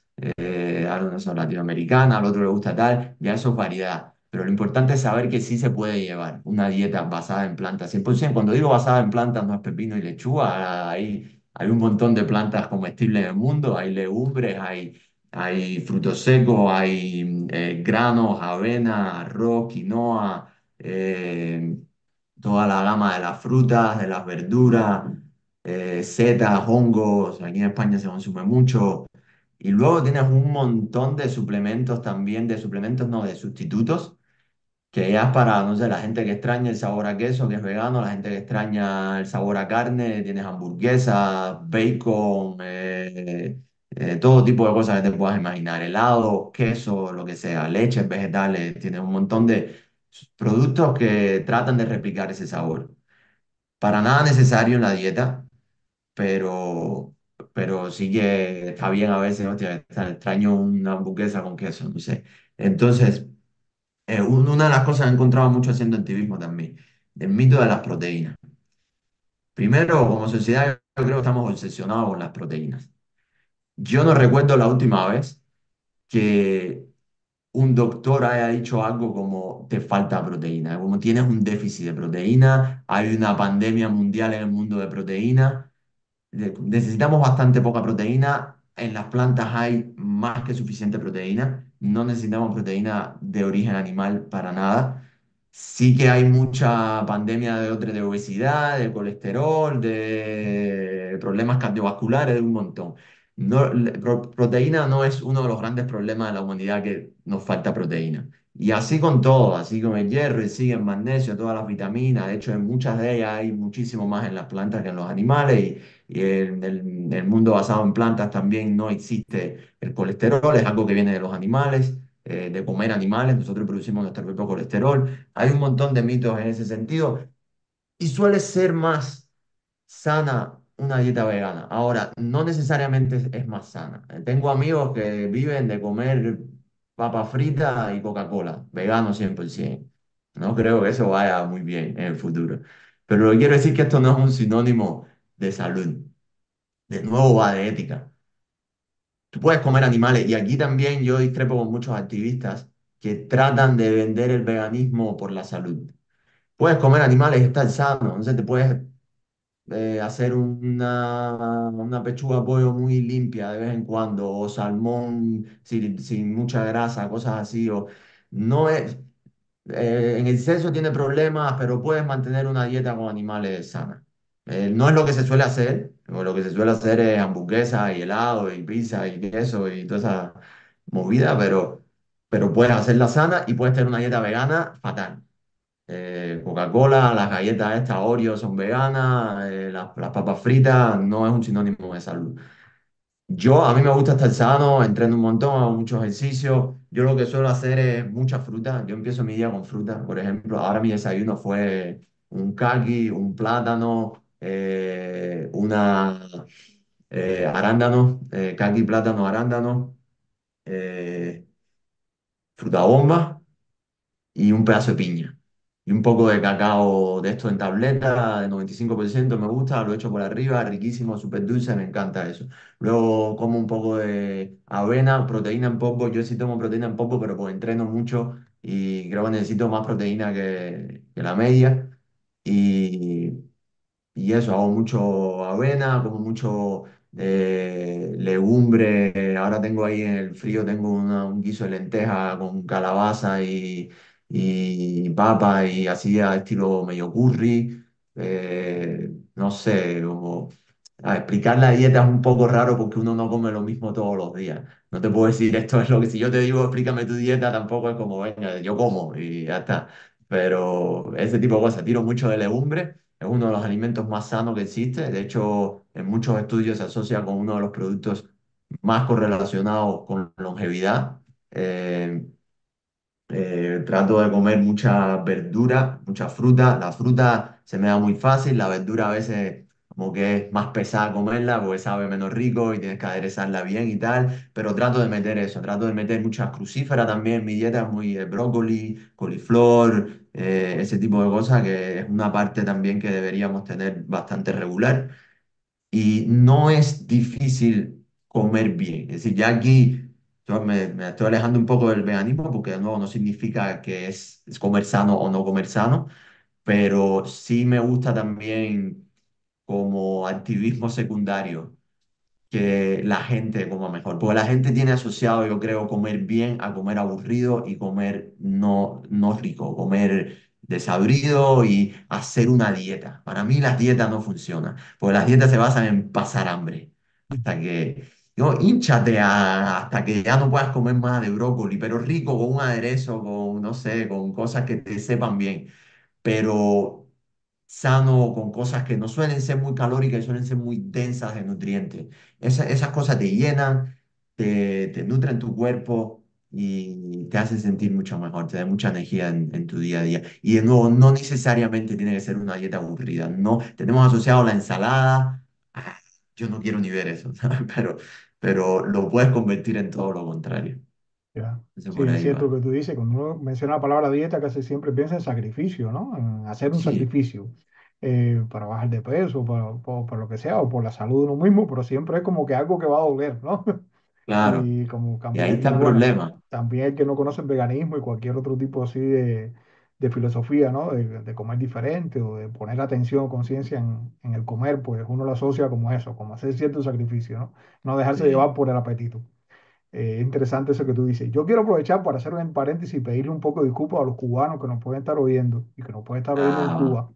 ahora no sé, latinoamericana, al otro le gusta tal, ya eso es variedad. Pero lo importante es saber que sí se puede llevar una dieta basada en plantas 100%. Cuando digo basada en plantas, no es pepino y lechuga, hay un montón de plantas comestibles en el mundo, hay legumbres, hay frutos secos, hay granos, avena, arroz, quinoa, toda la gama de las frutas, de las verduras, setas, hongos. Aquí en España se consume mucho. Y luego tienes un montón de suplementos también, de suplementos no, de sustitutos que ya es para, no sé, la gente que extraña el sabor a queso, que es vegano, la gente que extraña el sabor a carne, tienes hamburguesas, bacon, todo tipo de cosas que te puedas imaginar, helado, queso, lo que sea, leches, vegetales, tienes un montón de productos que tratan de replicar ese sabor. Para nada necesario en la dieta, pero, pero sí que está bien a veces, hostia, extraño una hamburguesa con queso, no sé. Entonces, una de las cosas que he encontrado mucho haciendo activismo también, el mito de las proteínas. Primero, como sociedad, yo creo que estamos obsesionados con las proteínas. Yo no recuerdo la última vez que un doctor haya dicho algo como te falta proteína, como tienes un déficit de proteína, hay una pandemia mundial en el mundo de proteína. Necesitamos bastante poca proteína. En las plantas hay más que suficiente proteína. No necesitamos proteína de origen animal para nada. Sí que hay mucha pandemia de obesidad, de colesterol, de problemas cardiovasculares, de un montón. Proteína no es uno de los grandes problemas de la humanidad, que nos falta proteína. Y así con todo, así con el hierro, el zinc, el magnesio, todas las vitaminas. De hecho, en muchas de ellas hay muchísimo más en las plantas que en los animales. Y en el mundo basado en plantas también no existe el colesterol, es algo que viene de los animales, de comer animales, nosotros producimos nuestro propio colesterol. Hay un montón de mitos en ese sentido y suele ser más sana una dieta vegana. Ahora, no necesariamente es más sana. Tengo amigos que viven de comer papa frita y Coca-Cola, vegano 100%. No creo que eso vaya muy bien en el futuro. Pero lo que quiero decir es que esto no es un sinónimo de salud. De nuevo va de ética. Tú puedes comer animales y aquí también yo discrepo con muchos activistas que tratan de vender el veganismo por la salud. puedes comer animales y estar sano. No sé, te puedes hacer una pechuga de pollo muy limpia de vez en cuando, o salmón sin mucha grasa, cosas así. O, no es, en exceso tiene problemas, pero puedes mantener una dieta con animales sana. No es lo que se suele hacer, o lo que se suele hacer es hamburguesa y helado y pizza y queso y toda esa movida, pero puedes hacerla sana y puedes tener una dieta vegana fatal. Coca-Cola, las galletas estas Oreo son veganas, las papas fritas no es un sinónimo de salud. A mí me gusta estar sano, entreno un montón, hago mucho ejercicio. Yo lo que suelo hacer es mucha fruta. Yo empiezo mi día con fruta. Por ejemplo, ahora mi desayuno fue un caqui, un plátano, arándano, caqui, plátano, arándano, eh, fruta bomba y un pedazo de piña. Y un poco de cacao de esto en tableta, de 95% me gusta, lo echo por arriba, riquísimo, súper dulce, me encanta eso. Luego como un poco de avena, proteína en polvo, yo sí tomo proteína en polvo, pero pues entreno mucho y creo que necesito más proteína que la media. Y, y eso, hago mucho avena, como mucho legumbre. Ahora tengo ahí en el frío, tengo un guiso de lenteja con calabaza y papa y así a estilo medio curry. No sé, como explicar la dieta es un poco raro porque uno no come lo mismo todos los días. No te puedo decir esto es lo que si yo te digo explícame tu dieta, tampoco es como, venga, yo como y ya está. Pero ese tipo de cosas, tiro mucho de legumbre. Es uno de los alimentos más sanos que existe. De hecho, en muchos estudios se asocia con uno de los productos más correlacionados con longevidad. Eh, Trato de comer mucha verdura, mucha fruta. La fruta se me da muy fácil, la verdura a veces como que es más pesada comerla porque sabe menos rico y tienes que aderezarla bien y tal, pero trato de meter eso, trato de meter muchas crucíferas también en mi dieta, muy brócoli, coliflor, ese tipo de cosas que es una parte también que deberíamos tener bastante regular y no es difícil comer bien. Es decir, ya aquí yo me estoy alejando un poco del veganismo porque de nuevo no significa que es comer sano o no comer sano, pero sí me gusta también como activismo secundario que la gente coma mejor. Porque la gente tiene asociado, yo creo, comer bien a comer aburrido y comer no rico, comer desabrido y hacer una dieta. Para mí las dietas no funcionan, porque las dietas se basan en pasar hambre. Hasta que, no, hínchate hasta que ya no puedas comer más de brócoli, pero rico, con un aderezo, con, no sé, con cosas que te sepan bien. Pero sano, con cosas que no suelen ser muy calóricas y suelen ser muy densas de nutrientes. Esas cosas te llenan, te nutren tu cuerpo y te hacen sentir mucho mejor, te da mucha energía en tu día a día. Y de nuevo, no necesariamente tiene que ser una dieta aburrida, no, tenemos asociado la ensalada, ah, yo no quiero ni ver eso, ¿sabes? Pero lo puedes convertir en todo lo contrario. Ya. Entonces Sí, por es ahí cierto va. que tú dices, cuando uno menciona la palabra dieta, casi siempre piensa en sacrificio, ¿no? En hacer un Sí, sacrificio para bajar de peso, por lo que sea, o por la salud de uno mismo, pero siempre es como que algo que va a doler, ¿no? claro. Y como Y ahí también, está y el bueno, problema. también el que no conoce el veganismo y cualquier otro tipo así de filosofía, ¿no? De comer diferente o de poner atención, conciencia en el comer, pues uno lo asocia como eso, como hacer cierto sacrificio, ¿no? No dejarse Sí. llevar por el apetito. Es interesante eso que tú dices. Yo quiero aprovechar para hacer un paréntesis y pedirle un poco de disculpas a los cubanos que nos pueden estar oyendo y que nos pueden estar oyendo en Ah. Cuba,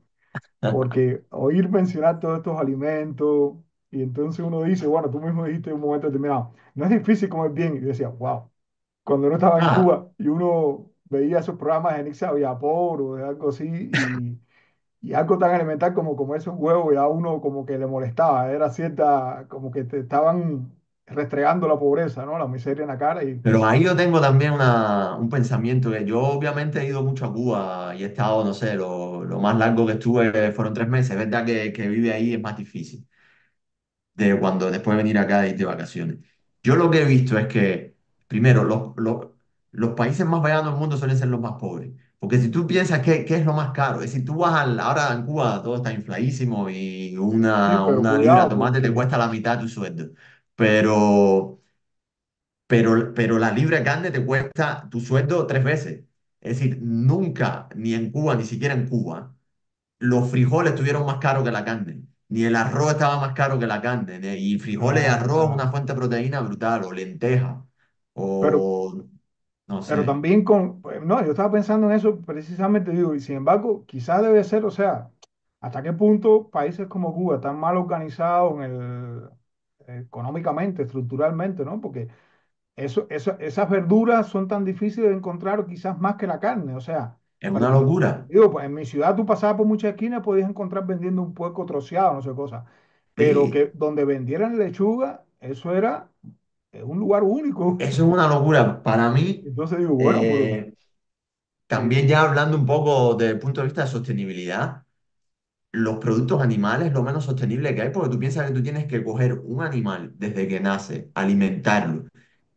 porque oír mencionar todos estos alimentos y entonces uno dice, bueno, tú mismo dijiste en un momento determinado, no es difícil comer bien. Y yo decía, wow, cuando uno estaba en Ah, Cuba y uno veía esos programas de Nixia Vapor o de algo así y algo tan elemental como comerse un huevo ya a uno como que le molestaba, era cierta, como que te estaban restregando la pobreza, ¿no? La miseria en la cara y pero ahí yo tengo también un pensamiento que yo obviamente he ido mucho a Cuba y he estado, no sé, lo más largo que estuve fueron 3 meses. Es verdad que vive ahí es más difícil de cuando después de venir acá y de vacaciones. Yo lo que he visto es que, primero, los países más veganos del mundo suelen ser los más pobres. Porque si tú piensas qué es lo más caro, es decir, tú vas ahora en Cuba todo está infladísimo y sí, pero una libra de cuidado tomate te porque cuesta la mitad de tu sueldo. Pero, pero la libra de carne te cuesta tu sueldo 3 veces. Es decir, nunca, ni en Cuba, ni siquiera en Cuba, los frijoles estuvieron más caros que la carne, ni el arroz estaba más caro que la carne, y frijoles y Claro, arroz es una claro. fuente de proteína brutal, o lentejas, Pero, o no pero sé, también con, pues, no, yo estaba pensando en eso precisamente, digo, y sin embargo, quizás debe ser, o sea, hasta qué punto países como Cuba están mal organizados en económicamente, estructuralmente, ¿no? Porque esas verduras son tan difíciles de encontrar, o quizás más que la carne. O sea, es hombre, una locura. digo, pues en mi ciudad tú pasabas por muchas esquinas, podías encontrar vendiendo un puerco troceado, no sé cosa. Pero Sí, que donde vendieran lechuga, eso era un lugar único. eso es una locura. Para mí, Entonces digo, bueno, pero eh, sí, también ya hablando un poco desde el punto de vista de sostenibilidad, los productos animales es lo menos sostenible que hay, porque tú piensas que tú tienes que coger un animal desde que nace, alimentarlo.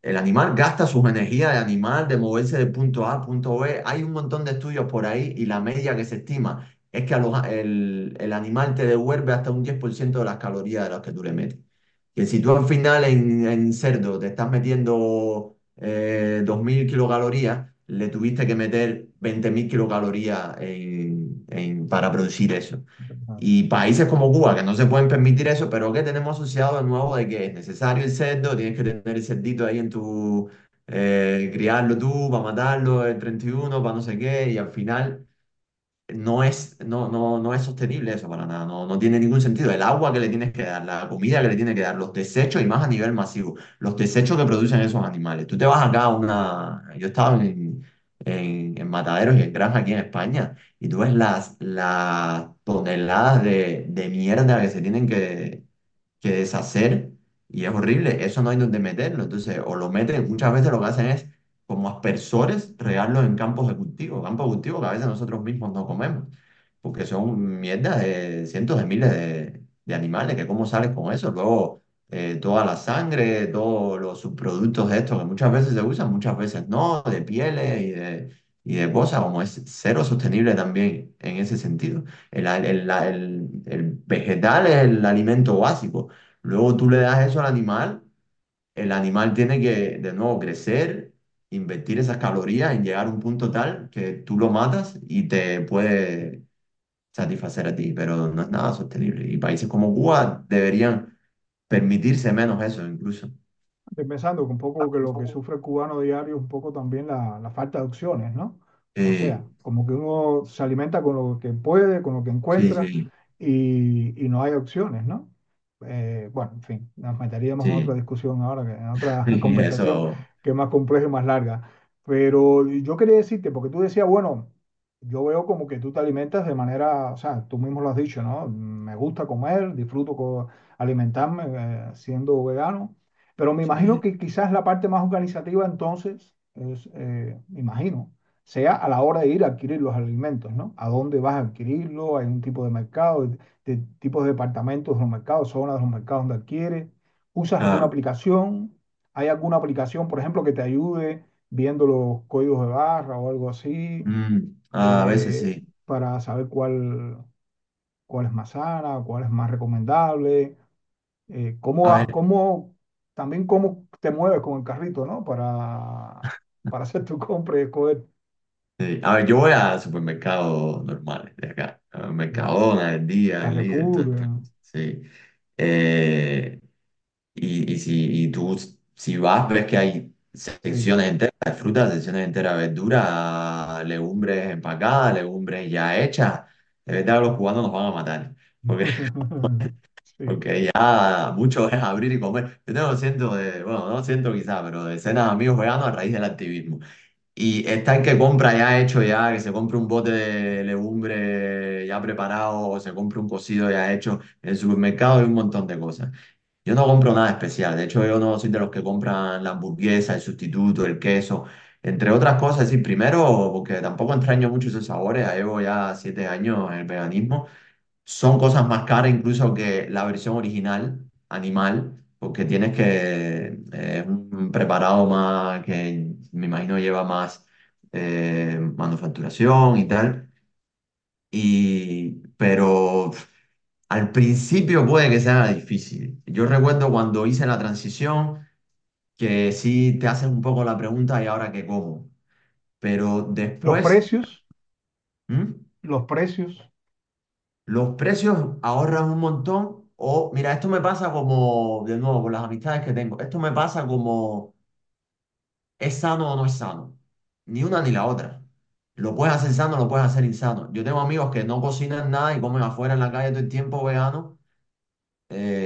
El animal gasta sus energías de animal, de moverse de punto A a punto B. Hay un montón de estudios por ahí y la media que se estima es que el animal te devuelve hasta un 10% de las calorías de las que tú le metes. Que si tú al final en cerdo te estás metiendo 2.000 kilocalorías, le tuviste que meter 20.000 kilocalorías para producir eso. Y países como Cuba, que no se pueden permitir eso, pero que tenemos asociado de nuevo de que es necesario el cerdo, tienes que tener el cerdito ahí en tu, criarlo tú, para matarlo el 31 para no sé qué, y al final no es sostenible eso para nada, no tiene ningún sentido. El agua que le tienes que dar, la comida que le tienes que dar, los desechos y más a nivel masivo, los desechos que producen esos animales. Tú te vas acá a una... Yo estaba en mataderos y en granjas aquí en España y tú ves las toneladas de mierda que se tienen que deshacer y es horrible. Eso no hay donde meterlo. Entonces, o lo meten, muchas veces lo que hacen es como aspersores, regarlos en campos de cultivo que a veces nosotros mismos no comemos, porque son mierdas de cientos de miles de animales, que cómo sales con eso. Luego, toda la sangre, todos los subproductos de estos que muchas veces se usan, muchas veces no, de pieles y de cosas, como es cero sostenible también en ese sentido. El vegetal es el alimento básico. Luego tú le das eso al animal, el animal tiene que de nuevo crecer, invertir esas calorías en llegar a un punto tal que tú lo matas y te puede satisfacer a ti, pero no es nada sostenible. Y países como Cuba deberían permitirse menos eso incluso. estoy pensando que un poco que lo que sufre el cubano diario es un poco también la falta de opciones, ¿no? O sea, Sí, como que uno se alimenta con lo que puede, con lo que sí, encuentra sí, y no hay opciones, ¿no? Bueno, en fin, nos meteríamos en otra sí. discusión ahora, en otra conversación Eso, que es más compleja y más larga. Pero yo quería decirte, porque tú decías, bueno, yo veo como que tú te alimentas de manera, o sea, tú mismo lo has dicho, ¿no? Me gusta comer, disfruto alimentarme siendo vegano. Pero me imagino sí. que quizás la parte más organizativa entonces, me imagino, sea a la hora de ir a adquirir los alimentos, ¿no? ¿A dónde vas a adquirirlo? ¿Hay un tipo de mercado, de tipos de departamentos de los mercados, zonas de los mercados donde adquieres? ¿Usas alguna Claro. aplicación? ¿Hay alguna aplicación, por ejemplo, que te ayude viendo los códigos de barra o algo así, A veces sí. para saber cuál es más sana, cuál es más recomendable? A ver, También cómo te mueves con el carrito, ¿no? Para hacer tu compra y escoger. sí. A ver, yo voy a supermercados normales de acá, a Ya. Mercadona, El Día, El Líder, Carrefour, todo esto. Sí. Eh, y tú, si vas, ves que hay sí. secciones enteras de fruta, secciones enteras de verduras, legumbres empacadas, legumbres ya hechas. De verdad que los cubanos nos van a matar. Porque, Sí. porque ya mucho es abrir y comer. Yo tengo cientos de, bueno, no cientos quizás, pero decenas de amigos veganos a raíz del activismo. Y está el que compra ya hecho, ya, que se compra un bote de legumbre ya preparado, o se compra un cocido ya hecho en el supermercado y un montón de cosas. Yo no compro nada especial. De hecho, yo no soy de los que compran la hamburguesa, el sustituto, el queso, entre otras cosas. Sí, primero, porque tampoco extraño mucho esos sabores. Ya llevo ya 7 años en el veganismo. Son cosas más caras incluso que la versión original, animal, porque tienes que... un preparado más que me imagino lleva más manufacturación y tal. Pero al principio puede que sea difícil. Yo recuerdo cuando hice la transición que sí te haces un poco la pregunta, ¿y ahora qué como? pero Los después, precios, ¿Mm? los precios, Los precios ahorran un montón. O, mira, esto me pasa como, de nuevo, con las amistades que tengo, esto me pasa como, ¿es sano o no es sano? Ni una ni la otra. Lo puedes hacer sano, lo puedes hacer insano. Yo tengo amigos que no cocinan nada y comen afuera en la calle todo el tiempo vegano,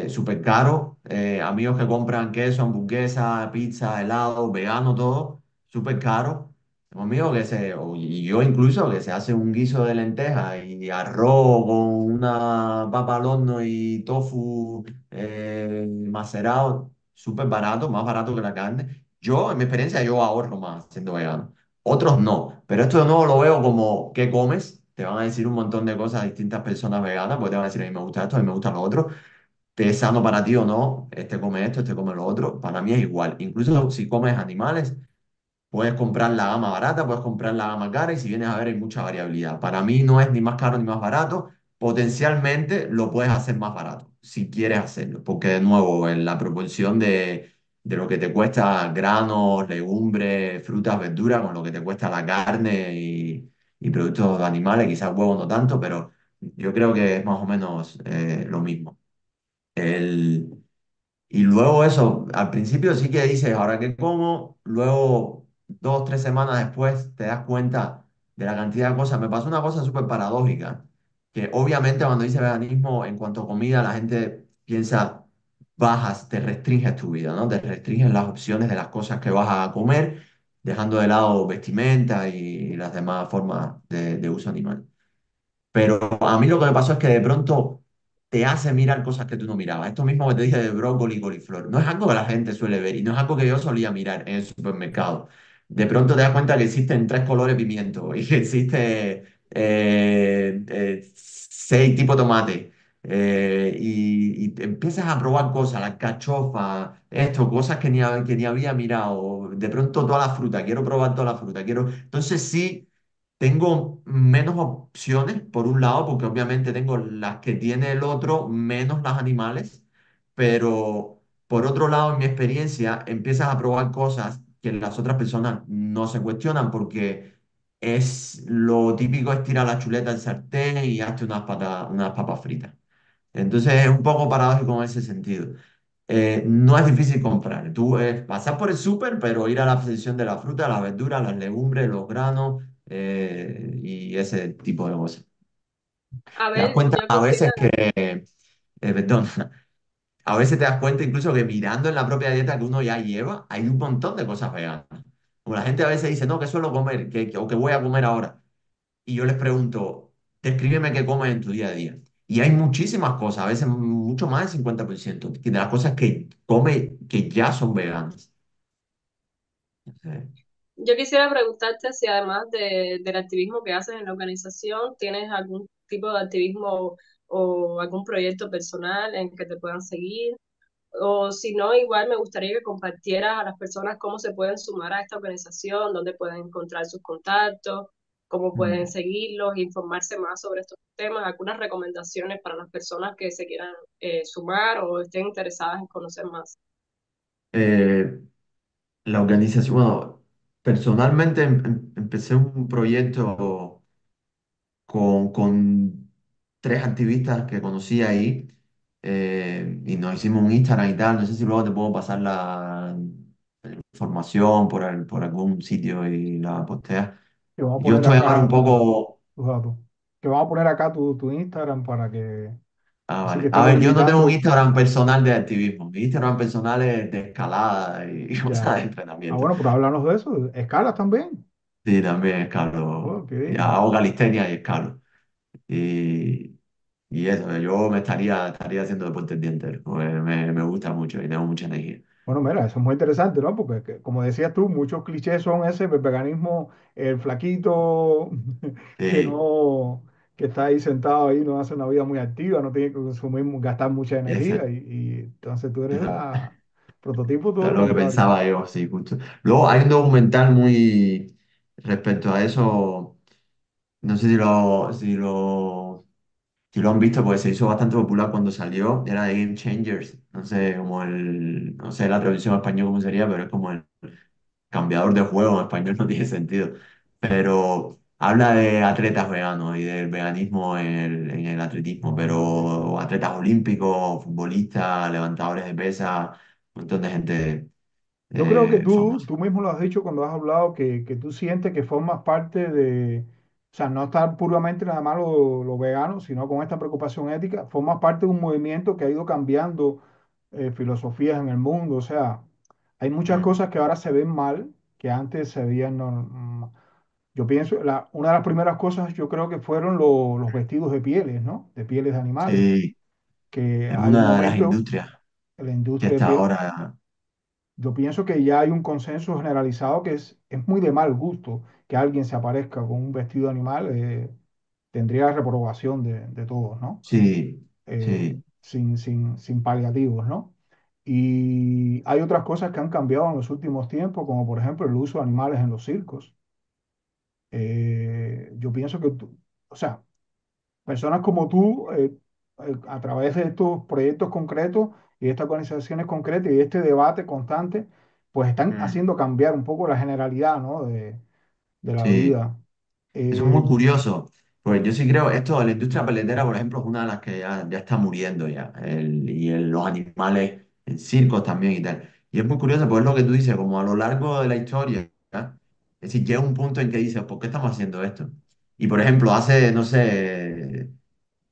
súper caro. Amigos que compran queso, hamburguesa, pizza, helado, vegano, todo, súper caro. Tengo amigos y yo incluso, que se hace un guiso de lentejas y arroz con una papa al horno y tofu macerado, súper barato, más barato que la carne. Yo, en mi experiencia, yo ahorro más siendo vegano. Otros no, pero esto de nuevo lo veo como, ¿qué comes? Te van a decir un montón de cosas a distintas personas veganas, porque te van a decir, a mí me gusta esto, a mí me gusta lo otro, es sano para ti o no, este come esto, este come lo otro, para mí es igual. Incluso si comes animales, puedes comprar la gama barata, puedes comprar la gama cara y si vienes a ver hay mucha variabilidad. Para mí no es ni más caro ni más barato, potencialmente lo puedes hacer más barato, si quieres hacerlo, porque de nuevo, en la proporción de lo que te cuesta granos, legumbres, frutas, verduras, con lo que te cuesta la carne y productos animales, quizás huevos no tanto, pero yo creo que es más o menos lo mismo. El, y luego eso, al principio sí que dices, ahora qué como, luego 2, 3 semanas después te das cuenta de la cantidad de cosas. Me pasó una cosa súper paradójica, que obviamente cuando dice veganismo, en cuanto a comida, la gente piensa, bajas, te restringes tu vida, ¿no? Te restringes las opciones de las cosas que vas a comer, dejando de lado vestimenta y las demás formas de uso animal. Pero a mí lo que me pasó es que de pronto te hace mirar cosas que tú no mirabas. Esto mismo que te dije de brócoli y coliflor. No es algo que la gente suele ver y no es algo que yo solía mirar en el supermercado. De pronto te das cuenta que existen 3 colores de pimiento y que existe 6 tipos de tomate. Y te empiezas a probar cosas, la alcachofa, esto, cosas que ni había mirado. De pronto toda la fruta, quiero probar toda la fruta. Entonces sí. Tengo menos opciones, por un lado, porque obviamente tengo las que tiene el otro, menos las animales, pero por otro lado, en mi experiencia, empiezas a probar cosas que las otras personas no se cuestionan porque es lo típico es tirar la chuleta al sartén y hazte unas papas fritas. Entonces es un poco paradójico en ese sentido. No es difícil comprar. Tú pasas por el súper, pero ir a la sección de la fruta, las verduras, las legumbres, los granos y ese tipo de cosas. A Te das ver, cuenta yo a quisiera, veces perdón, a veces te das cuenta incluso que mirando en la propia dieta que uno ya lleva, hay un montón de cosas veganas. Como la gente a veces dice, no, que suelo comer, o que voy a comer ahora. Y yo les pregunto, descríbeme qué comes en tu día a día. Y hay muchísimas cosas, a veces mucho más del 50% de las cosas que come que ya son veganas. Sí. yo quisiera preguntarte si además del activismo que haces en la organización, ¿tienes algún tipo de activismo o algún proyecto personal en que te puedan seguir? O si no, igual me gustaría que compartieras a las personas cómo se pueden sumar a esta organización, dónde pueden encontrar sus contactos, cómo pueden Mm. seguirlos, informarse más sobre estos temas, algunas recomendaciones para las personas que se quieran sumar o estén interesadas en conocer más. Eh, la organización, bueno, personalmente empecé un proyecto con 3 activistas que conocí ahí y nos hicimos un Instagram y tal. No sé si luego te puedo pasar la información por algún sitio y la posteas. que vamos a Yo poner estoy ahora un acá poco. tus datos. Que vamos a poner acá tu Instagram para que, Ah, así que vale. A estemos ver, yo no tengo un invitando Instagram personal de activismo. Mi Instagram personal es de escalada y cosas de ya. Ah, entrenamiento. bueno, pero háblanos de eso. ¿Escalas también? Sí, también escalo. Oh, qué Ya bien. hago calistenia y escalo. Y, y eso, yo estaría haciendo deporte el día entero. Pues me gusta mucho y tengo mucha energía. Bueno, mira, eso es muy interesante, ¿no? Porque, como decías tú, muchos clichés son ese, el veganismo, el flaquito, que Sí, no, que está ahí sentado ahí, no hace una vida muy activa, no tiene que consumir, gastar mucha ese, energía, y entonces tú eres eso la prototipo todo es lo lo que contrario. pensaba yo, sí, justo. Luego hay un documental muy respecto a eso. No sé si lo han visto, pues se hizo bastante popular cuando salió, era de Game Changers, no sé la traducción en español cómo sería, pero es como el cambiador de juego en español, no tiene sentido. pero habla de atletas veganos y del veganismo en el atletismo, pero atletas olímpicos, futbolistas, levantadores de pesas, un montón de gente Yo creo que famosa. tú mismo lo has dicho cuando has hablado que tú sientes que formas parte de, o sea, no estar puramente nada más lo vegano, sino con esta preocupación ética, formas parte de un movimiento que ha ido cambiando filosofías en el mundo. O sea, hay muchas Mm. cosas que ahora se ven mal, que antes se veían. Yo pienso, una de las primeras cosas yo creo que fueron los vestidos de pieles, ¿no? De pieles de animales, Sí, que es hay un una de las momento industrias en la que industria de está pieles. ahora. Yo pienso que ya hay un consenso generalizado que es muy de mal gusto que alguien se aparezca con un vestido animal, tendría reprobación de todos, ¿no? Sí, sí. Sin paliativos, ¿no? Y hay otras cosas que han cambiado en los últimos tiempos, como por ejemplo el uso de animales en los circos. Yo pienso que, o sea, personas como tú, a través de estos proyectos concretos y de estas organizaciones concretas y de este debate constante, pues están Mm. haciendo cambiar un poco la generalidad, ¿no? de la Sí. vida. Eso es muy Eh, curioso, pues yo sí creo, esto de la industria peletera, por ejemplo, es una de las que ya está muriendo ya, los animales en circos también y tal. Y es muy curioso, pues es lo que tú dices, como a lo largo de la historia, ¿ya? Es decir, llega un punto en que dices, ¿por qué estamos haciendo esto? Y por ejemplo, hace, no sé,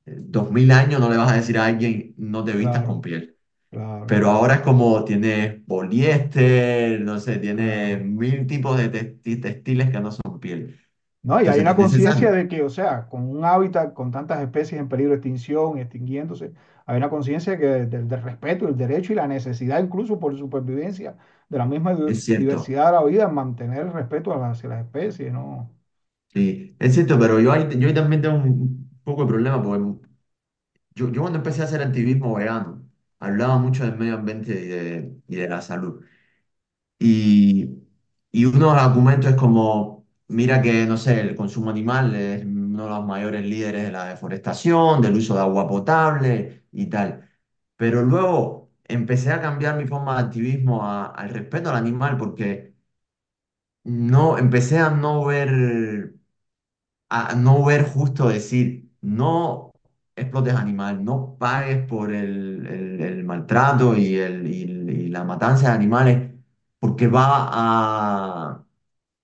2000 años no le vas a decir a alguien, no te vistas con claro, piel. claro, Pero ahora es como tienes poliéster, no sé, tienes claro. 1000 tipos de textiles que no son piel. ¿No? Y hay Entonces, una es conciencia necesario. de que, o sea, con un hábitat con tantas especies en peligro de extinción y extinguiéndose, hay una conciencia que del respeto, el derecho y la necesidad, incluso por supervivencia de la misma Es cierto, diversidad de la vida, mantener el respeto hacia las especies, ¿no? sí, es cierto, pero yo ahí también tengo un poco de problema, porque yo cuando empecé a hacer activismo vegano, hablaba mucho del medio ambiente y de la salud. Y, y uno de los argumentos es como, mira que, no sé, el consumo animal es uno de los mayores líderes de la deforestación, del uso de agua potable y tal. Pero luego empecé a cambiar mi forma de activismo al respeto al animal, porque empecé a no ver justo decir, no explotes animal, no pagues por el maltrato y la matanza de animales, porque va a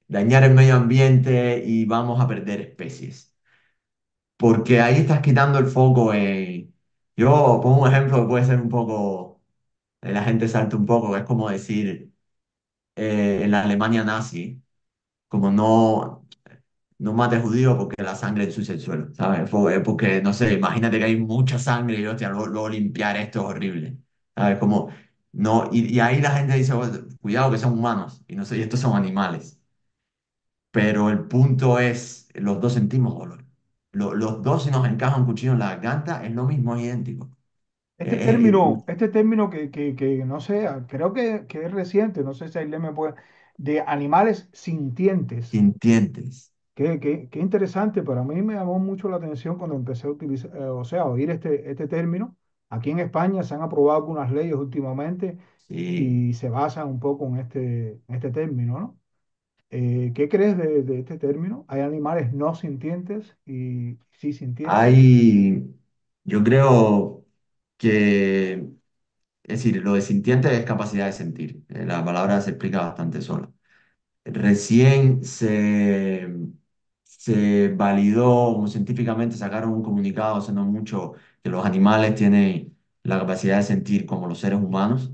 dañar el medio ambiente y vamos a perder especies. Porque ahí estás quitando el foco en... Yo pongo un ejemplo que puede ser un poco... La gente salta un poco, es como decir, en la Alemania nazi, como no mates judío porque la sangre ensucia el suelo, ¿sabes? Porque, no sé, imagínate que hay mucha sangre y hostia, luego limpiar esto es horrible, ¿sabes? Como, no, y ahí la gente dice, "Bueno, cuidado que son humanos y no sé, y estos son animales". Pero el punto es, los dos sentimos dolor. Los dos, si nos encaja un cuchillo en la garganta, es lo mismo, es idéntico. Este término que no sé, creo que es reciente, no sé si Ailén me puede, de animales sintientes. Sintientes. Qué interesante, para mí me llamó mucho la atención cuando empecé a utilizar, o sea, a oír este término. Aquí en España se han aprobado algunas leyes últimamente Sí. y se basan un poco en este término, ¿no? ¿Qué crees de este término? ¿Hay animales no sintientes y sí sintientes? Hay, yo creo que, es decir, lo de sintiente es capacidad de sentir. La palabra se explica bastante sola. Recién se validó, como científicamente sacaron un comunicado hace no mucho, que los animales tienen la capacidad de sentir como los seres humanos.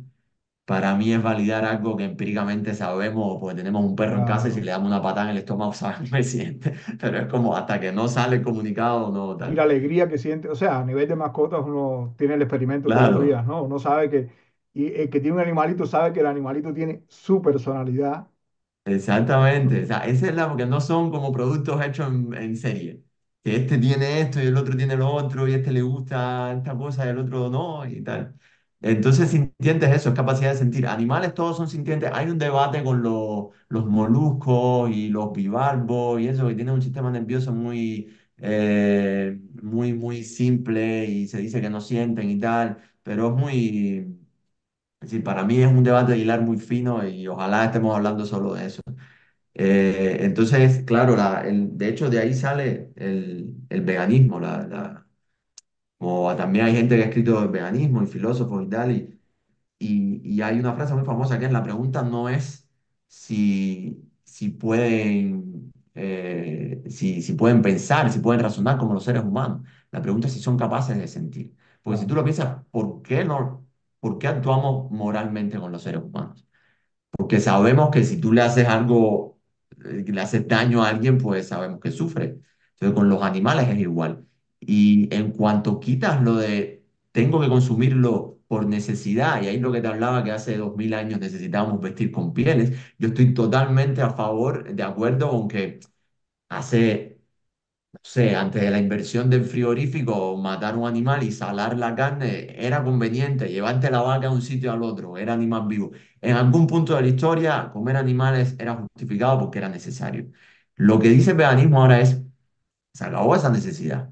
Para mí es validar algo que empíricamente sabemos, porque tenemos un perro en casa y si Claro. le damos una patada en el estómago sabemos que siente. Pero es como hasta que no sale el comunicado, no Y la tal. alegría que siente, o sea, a nivel de mascotas uno tiene el experimento todos los Claro. días, ¿no? Uno sabe y el que tiene un animalito sabe que el animalito tiene su personalidad. Exactamente, o sea, esa es la, porque no son como productos hechos en serie, que este tiene esto y el otro tiene lo otro y este le gusta esta cosa y el otro no y tal. Entonces, sintientes eso, es capacidad de sentir. Animales todos son sintientes. Hay un debate con los moluscos y los bivalvos y eso, que tienen un sistema nervioso muy simple y se dice que no sienten y tal, pero es muy... Es decir, para mí es un debate de hilar muy fino y ojalá estemos hablando solo de eso. Entonces, claro, de hecho de ahí sale el veganismo, como también hay gente que ha escrito el veganismo y filósofos y tal, y hay una frase muy famosa que es: la pregunta no es si pueden, si pueden pensar, si pueden razonar como los seres humanos. La pregunta es si son capaces de sentir. Porque si Claro. tú lo piensas, ¿por qué actuamos moralmente con los seres humanos? Porque sabemos que si tú le haces algo, le haces daño a alguien, pues sabemos que sufre. Entonces con los animales es igual. Y en cuanto quitas lo de tengo que consumirlo por necesidad, y ahí lo que te hablaba que hace 2000 años necesitábamos vestir con pieles, yo estoy totalmente a favor, de acuerdo con que hace, no sé, antes de la inversión del frigorífico, matar un animal y salar la carne era conveniente, llevarte la vaca de un sitio al otro, era animal vivo. En algún punto de la historia, comer animales era justificado porque era necesario. Lo que dice el veganismo ahora es: se acabó esa necesidad.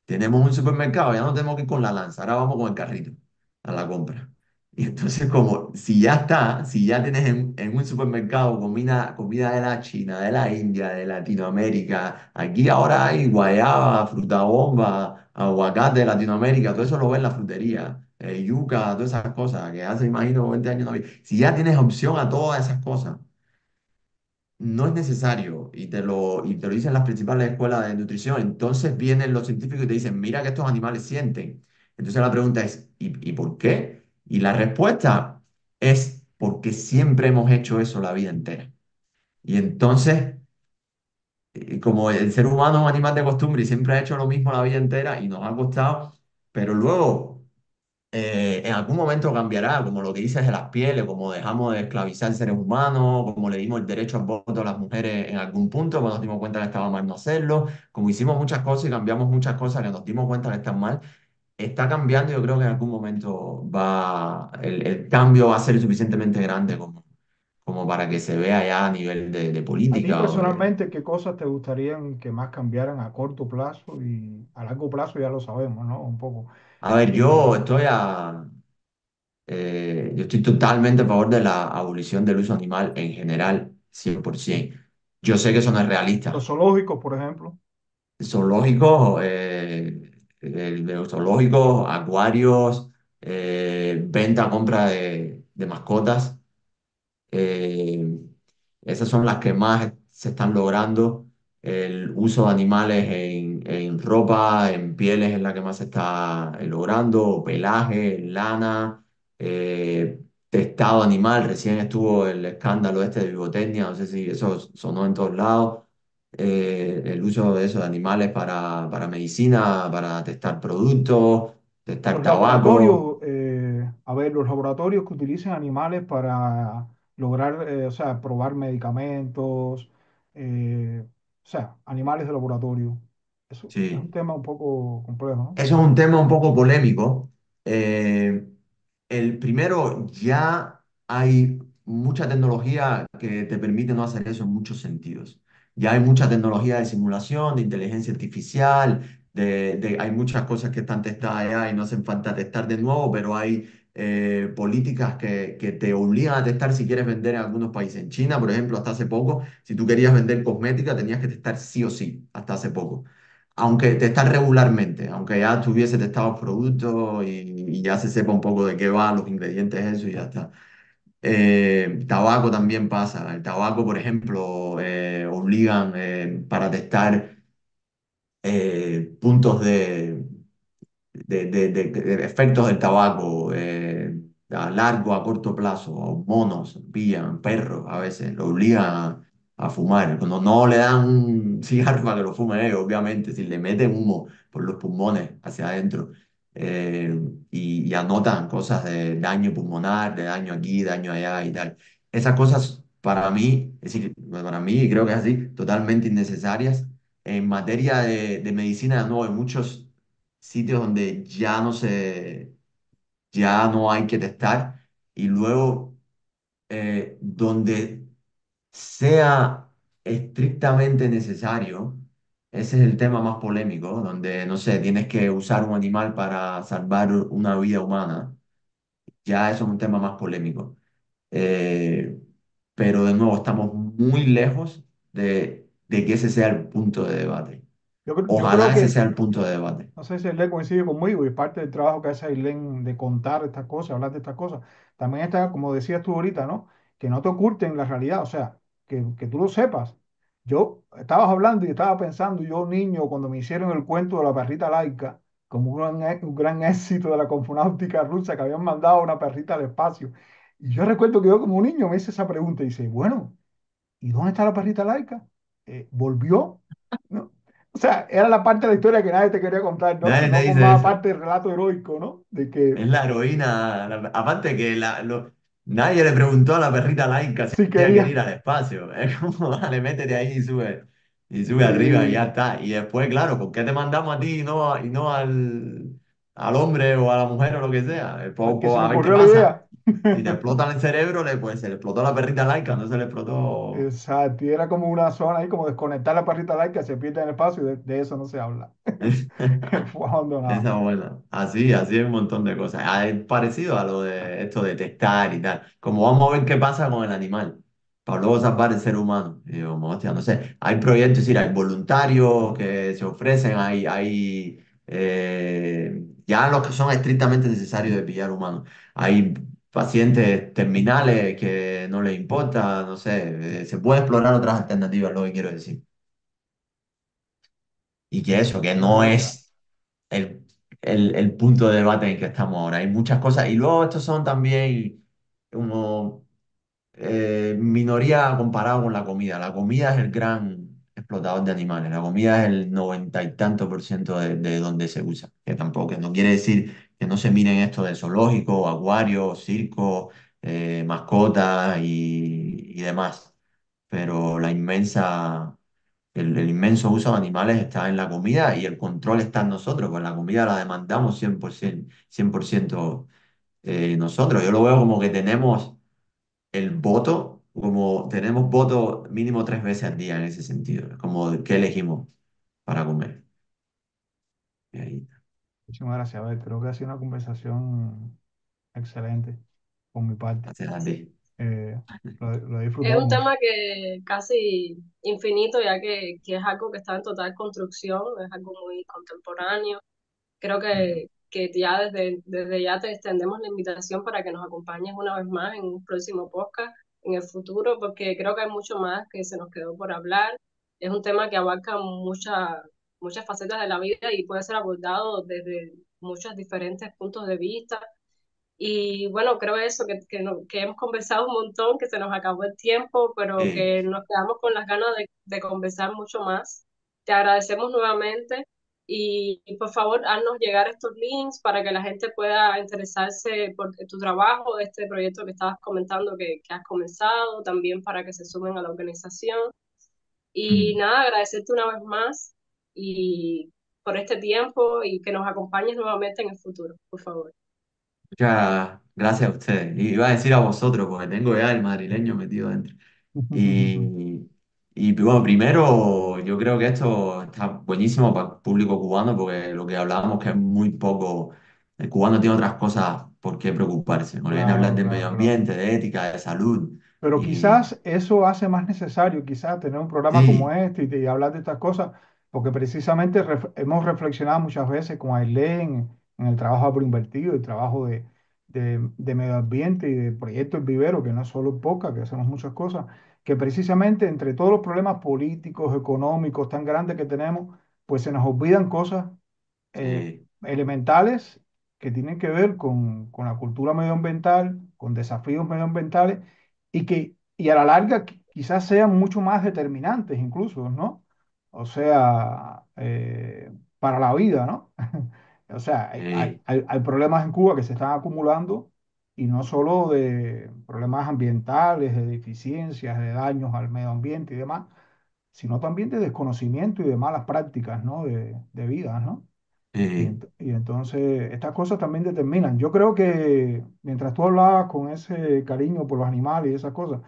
Tenemos un supermercado, ya no tenemos que ir con la lanza, ahora vamos con el carrito a la compra. Y entonces, como si ya está, si ya tienes en un supermercado comida de la China, de la India, de Latinoamérica, aquí ahora hay guayaba, fruta bomba, aguacate de Latinoamérica, todo eso lo ves en la frutería, yuca, todas esas cosas que hace, imagino, 20 años no había. Si ya tienes opción a todas esas cosas, no es necesario y te lo dicen las principales escuelas de nutrición. Entonces vienen los científicos y te dicen: mira que estos animales sienten. Entonces la pregunta es: ¿y por qué? Y la respuesta es porque siempre hemos hecho eso la vida entera. Y entonces, como el ser humano es un animal de costumbre y siempre ha hecho lo mismo la vida entera y nos ha costado, pero luego en algún momento cambiará, como lo que dices de las pieles, como dejamos de esclavizar seres humanos, como le dimos el derecho al voto a las mujeres en algún punto, cuando nos dimos cuenta que estaba mal no hacerlo, como hicimos muchas cosas y cambiamos muchas cosas que nos dimos cuenta que están mal, está cambiando y yo creo que en algún momento el cambio va a ser suficientemente grande como para que se vea ya a nivel de A ti política. personalmente, ¿qué cosas te gustarían que más cambiaran a corto plazo y a largo plazo? Ya lo sabemos, ¿no? Un poco. A ver, Eh, yo estoy totalmente a favor de la abolición del uso animal en general, 100%. Yo sé que eso no es los realista. zoológicos, por ejemplo. Zoológicos, de zoológicos, acuarios, venta, compra de mascotas. Eh, Esas son las que más se están logrando. El uso de animales en ropa, en pieles es la que más se está logrando. Pelaje, lana, testado animal. Recién estuvo el escándalo este de Bigotecnia, no sé si eso sonó en todos lados. El uso de esos animales para medicina, para testar productos, testar Los tabaco. laboratorios, a ver, los laboratorios que utilizan animales para lograr, o sea, probar medicamentos, o sea, animales de laboratorio. Eso es un Sí. tema un poco complejo, ¿no? Eso es un tema un poco polémico. Eh, el primero, ya hay mucha tecnología que te permite no hacer eso en muchos sentidos. Ya hay mucha tecnología de simulación, de inteligencia artificial, hay muchas cosas que están testadas ya y no hacen falta testar de nuevo, pero hay políticas que te obligan a testar si quieres vender en algunos países. En China, por ejemplo, hasta hace poco, si tú querías vender cosmética, tenías que testar sí o sí, hasta hace poco, aunque testar regularmente, aunque ya tuviese testado los productos y ya se sepa un poco de qué van los ingredientes, eso y ya está. Tabaco también pasa. El tabaco, por ejemplo, obligan para testar puntos de efectos del tabaco a largo, a corto plazo, a monos, pillan, perros, a veces, lo obligan a fumar. Cuando no le dan un cigarro para que lo fume ellos, obviamente, si le meten humo por los pulmones hacia adentro eh, y anotan cosas de daño pulmonar, de daño aquí, daño allá y tal. Esas cosas para mí, es decir, para mí creo que es así, totalmente innecesarias. En materia de medicina, de nuevo, hay muchos sitios donde ya no hay que testar y luego donde sea estrictamente necesario, ese es el tema más polémico, donde, no sé, tienes que usar un animal para salvar una vida humana, ya eso es un tema más polémico. Eh, pero de nuevo estamos muy lejos de que ese sea el punto de debate. Yo creo Ojalá ese que, sea el punto de debate. no sé si Ailén coincide conmigo, y parte del trabajo que hace Ailén de contar estas cosas, hablar de estas cosas, también está, como decías tú ahorita, ¿no? Que no te oculten la realidad, o sea, que tú lo sepas. Yo estabas hablando y estaba pensando, yo niño, cuando me hicieron el cuento de la perrita laica, como un gran éxito de la cosmonáutica rusa, que habían mandado una perrita al espacio. Y yo recuerdo que yo como niño me hice esa pregunta y dice, bueno, ¿y dónde está la perrita laica? ¿Volvió? ¿No? O sea, era la parte de la historia que nadie te quería contar, ¿no? Nadie te No dice formaba eso. parte del relato heroico, ¿no? De que Es la heroína. Aparte que nadie le preguntó a la perrita laica si si ella quería ir quería. al espacio. Es como, dale, métete ahí y sube arriba y ya Sí, está. Y después, claro, ¿por qué te mandamos a ti y no al hombre o a la mujer o lo que sea? que se me A ver qué ocurrió la pasa. idea. Si te explotan el cerebro, pues se le explotó la perrita laica, no se le explotó. Exacto, y era como una zona ahí, como desconectar la perrita laica, se pierde en el espacio y de eso no se habla. Fue abandonada. Esa buena. Así hay un montón de cosas. Es parecido a lo de esto de testar y tal. Como vamos a ver qué pasa con el animal, para luego salvar el ser humano. Y digo, hostia, no sé. Hay proyectos, es decir, hay voluntarios que se ofrecen, ya los que son estrictamente necesarios de pillar humanos. Hay pacientes terminales que no les importa, no sé. Se puede explorar otras alternativas, lo que quiero decir. Y que eso, que Es no verdad. es el, el punto de debate en el que estamos ahora. Hay muchas cosas. Y luego estos son también como minoría comparado con la comida. La comida es el gran explotador de animales. La comida es el 90 y tanto % de donde se usa. Que tampoco, que no quiere decir que no se miren esto de zoológico, acuarios, circos, mascotas y demás. Pero el inmenso uso de animales está en la comida y el control está en nosotros, pues la comida la demandamos 100% nosotros. Yo lo veo como que tenemos el voto, como tenemos voto mínimo 3 veces al día en ese sentido, como de qué elegimos para comer. Y ahí, Muchísimas gracias. A ver, creo que ha sido una conversación excelente por mi parte. gracias a Sí. ti. Lo he Es disfrutado un mucho. tema que casi infinito, ya que es algo que está en total construcción, es algo muy contemporáneo. Creo Ujú. que ya desde ya te extendemos la invitación para que nos acompañes una vez más en un próximo podcast en el futuro, porque creo que hay mucho más que se nos quedó por hablar. Es un tema que abarca muchas facetas de la vida y puede ser abordado desde muchos diferentes puntos de vista. Y bueno, creo eso, que hemos conversado un montón, que se nos acabó el tiempo, pero Sí, que nos quedamos con las ganas de conversar mucho más. Te agradecemos nuevamente y por favor, haznos llegar estos links para que la gente pueda interesarse por tu trabajo, este proyecto que estabas comentando que has comenzado, también para que se sumen a la organización. Y mm. nada, agradecerte una vez más y por este tiempo y que nos acompañes nuevamente en el futuro, por favor. Muchas gracias a ustedes. Y iba a decir a vosotros, porque tengo ya el madrileño metido dentro. Y bueno, primero yo creo que esto está buenísimo para el público cubano porque lo que hablábamos que es muy poco, el cubano tiene otras cosas por qué preocuparse. Cuando viene a hablar Claro, del medio claro, claro. ambiente, de ética, de salud. Pero Y quizás eso hace más necesario, quizás tener un programa como sí, este y hablar de estas cosas, porque precisamente hemos reflexionado muchas veces con Ailén en el trabajo agroinvertido, el trabajo de medio ambiente y de proyectos vivero, que no es solo poca, que hacemos muchas cosas, que precisamente entre todos los problemas políticos, económicos tan grandes que tenemos, pues se nos olvidan cosas sí, elementales que tienen que ver con la cultura medioambiental, con desafíos medioambientales y a la larga quizás sean mucho más determinantes incluso, ¿no? O sea, para la vida, ¿no? O sea, sí, hay problemas en Cuba que se están acumulando y no solo de problemas ambientales, de deficiencias, de daños al medio ambiente y demás, sino también de desconocimiento y de malas prácticas, ¿no? De vida, ¿no? sí. Y entonces estas cosas también determinan. Yo creo que mientras tú hablabas con ese cariño por los animales y esas cosas,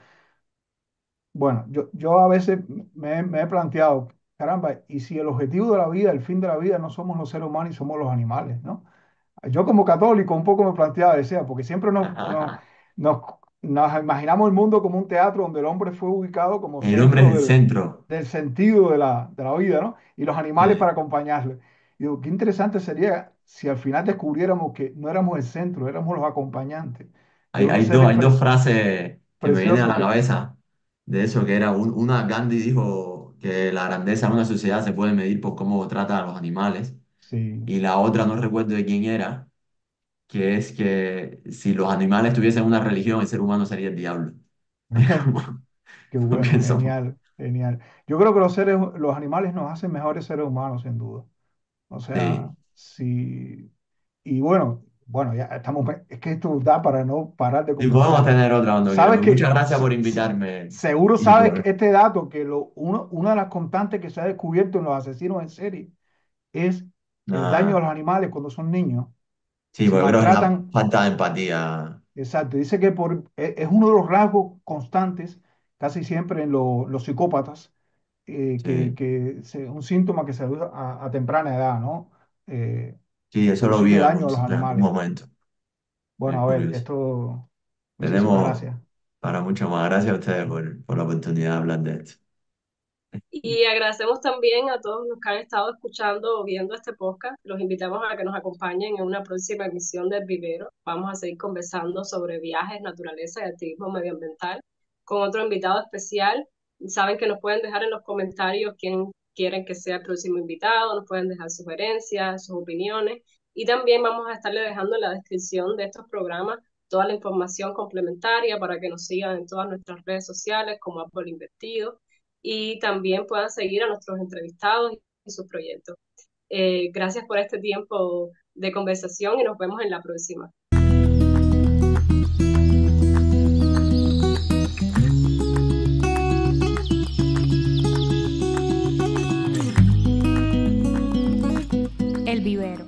bueno, yo a veces me he planteado, caramba, y si el objetivo de la vida, el fin de la vida, no somos los seres humanos y somos los animales, ¿no? Yo como católico un poco me planteaba, decía, porque siempre nos nos imaginamos el mundo como un teatro donde el hombre fue ubicado como El hombre es centro el centro. del sentido de la vida, ¿no? Y los animales Sí. para acompañarle. Y digo, qué interesante sería si al final descubriéramos que no éramos el centro, éramos los acompañantes de unos seres Hay dos frases que me vienen a preciosos la que, cabeza de eso, que era una, Gandhi dijo que la grandeza de una sociedad se puede medir por cómo trata a los animales, sí, y la otra no recuerdo de quién era, que es que si los animales tuviesen una religión, el ser humano sería el diablo. Es como, qué lo bueno, pienso. genial, genial. Yo creo que los animales nos hacen mejores seres humanos, sin duda. O sea, Sí. sí. Y bueno, ya estamos, es que esto da para no parar de Y podemos conversar. tener otra cuando Sabes quieras. que Muchas gracias por invitarme seguro y sabes por... este dato, que una de las constantes que se ha descubierto en los asesinos en serie es el daño a Nada. los animales cuando son niños, que Sí, se porque creo que es la maltratan. falta de empatía. Exacto, dice que es uno de los rasgos constantes casi siempre en los psicópatas, Sí. un síntoma que se da a temprana edad, ¿no? Sí, eso lo vi Posible daño a los en algún animales. momento. Bueno, Es a ver, curioso. esto, muchísimas Tenemos gracias. para mucho más. Gracias a ustedes por la oportunidad de hablar de esto. Y agradecemos también a todos los que han estado escuchando o viendo este podcast. Los invitamos a que nos acompañen en una próxima emisión del Vivero. Vamos a seguir conversando sobre viajes, naturaleza y activismo medioambiental con otro invitado especial. Saben que nos pueden dejar en los comentarios quién quieren que sea el próximo invitado, nos pueden dejar sugerencias, sus opiniones. Y también vamos a estarle dejando en la descripción de estos programas toda la información complementaria para que nos sigan en todas nuestras redes sociales como Apple Invertido y también puedan seguir a nuestros entrevistados y sus proyectos. Gracias por este tiempo de conversación y nos vemos en la próxima. El vivero.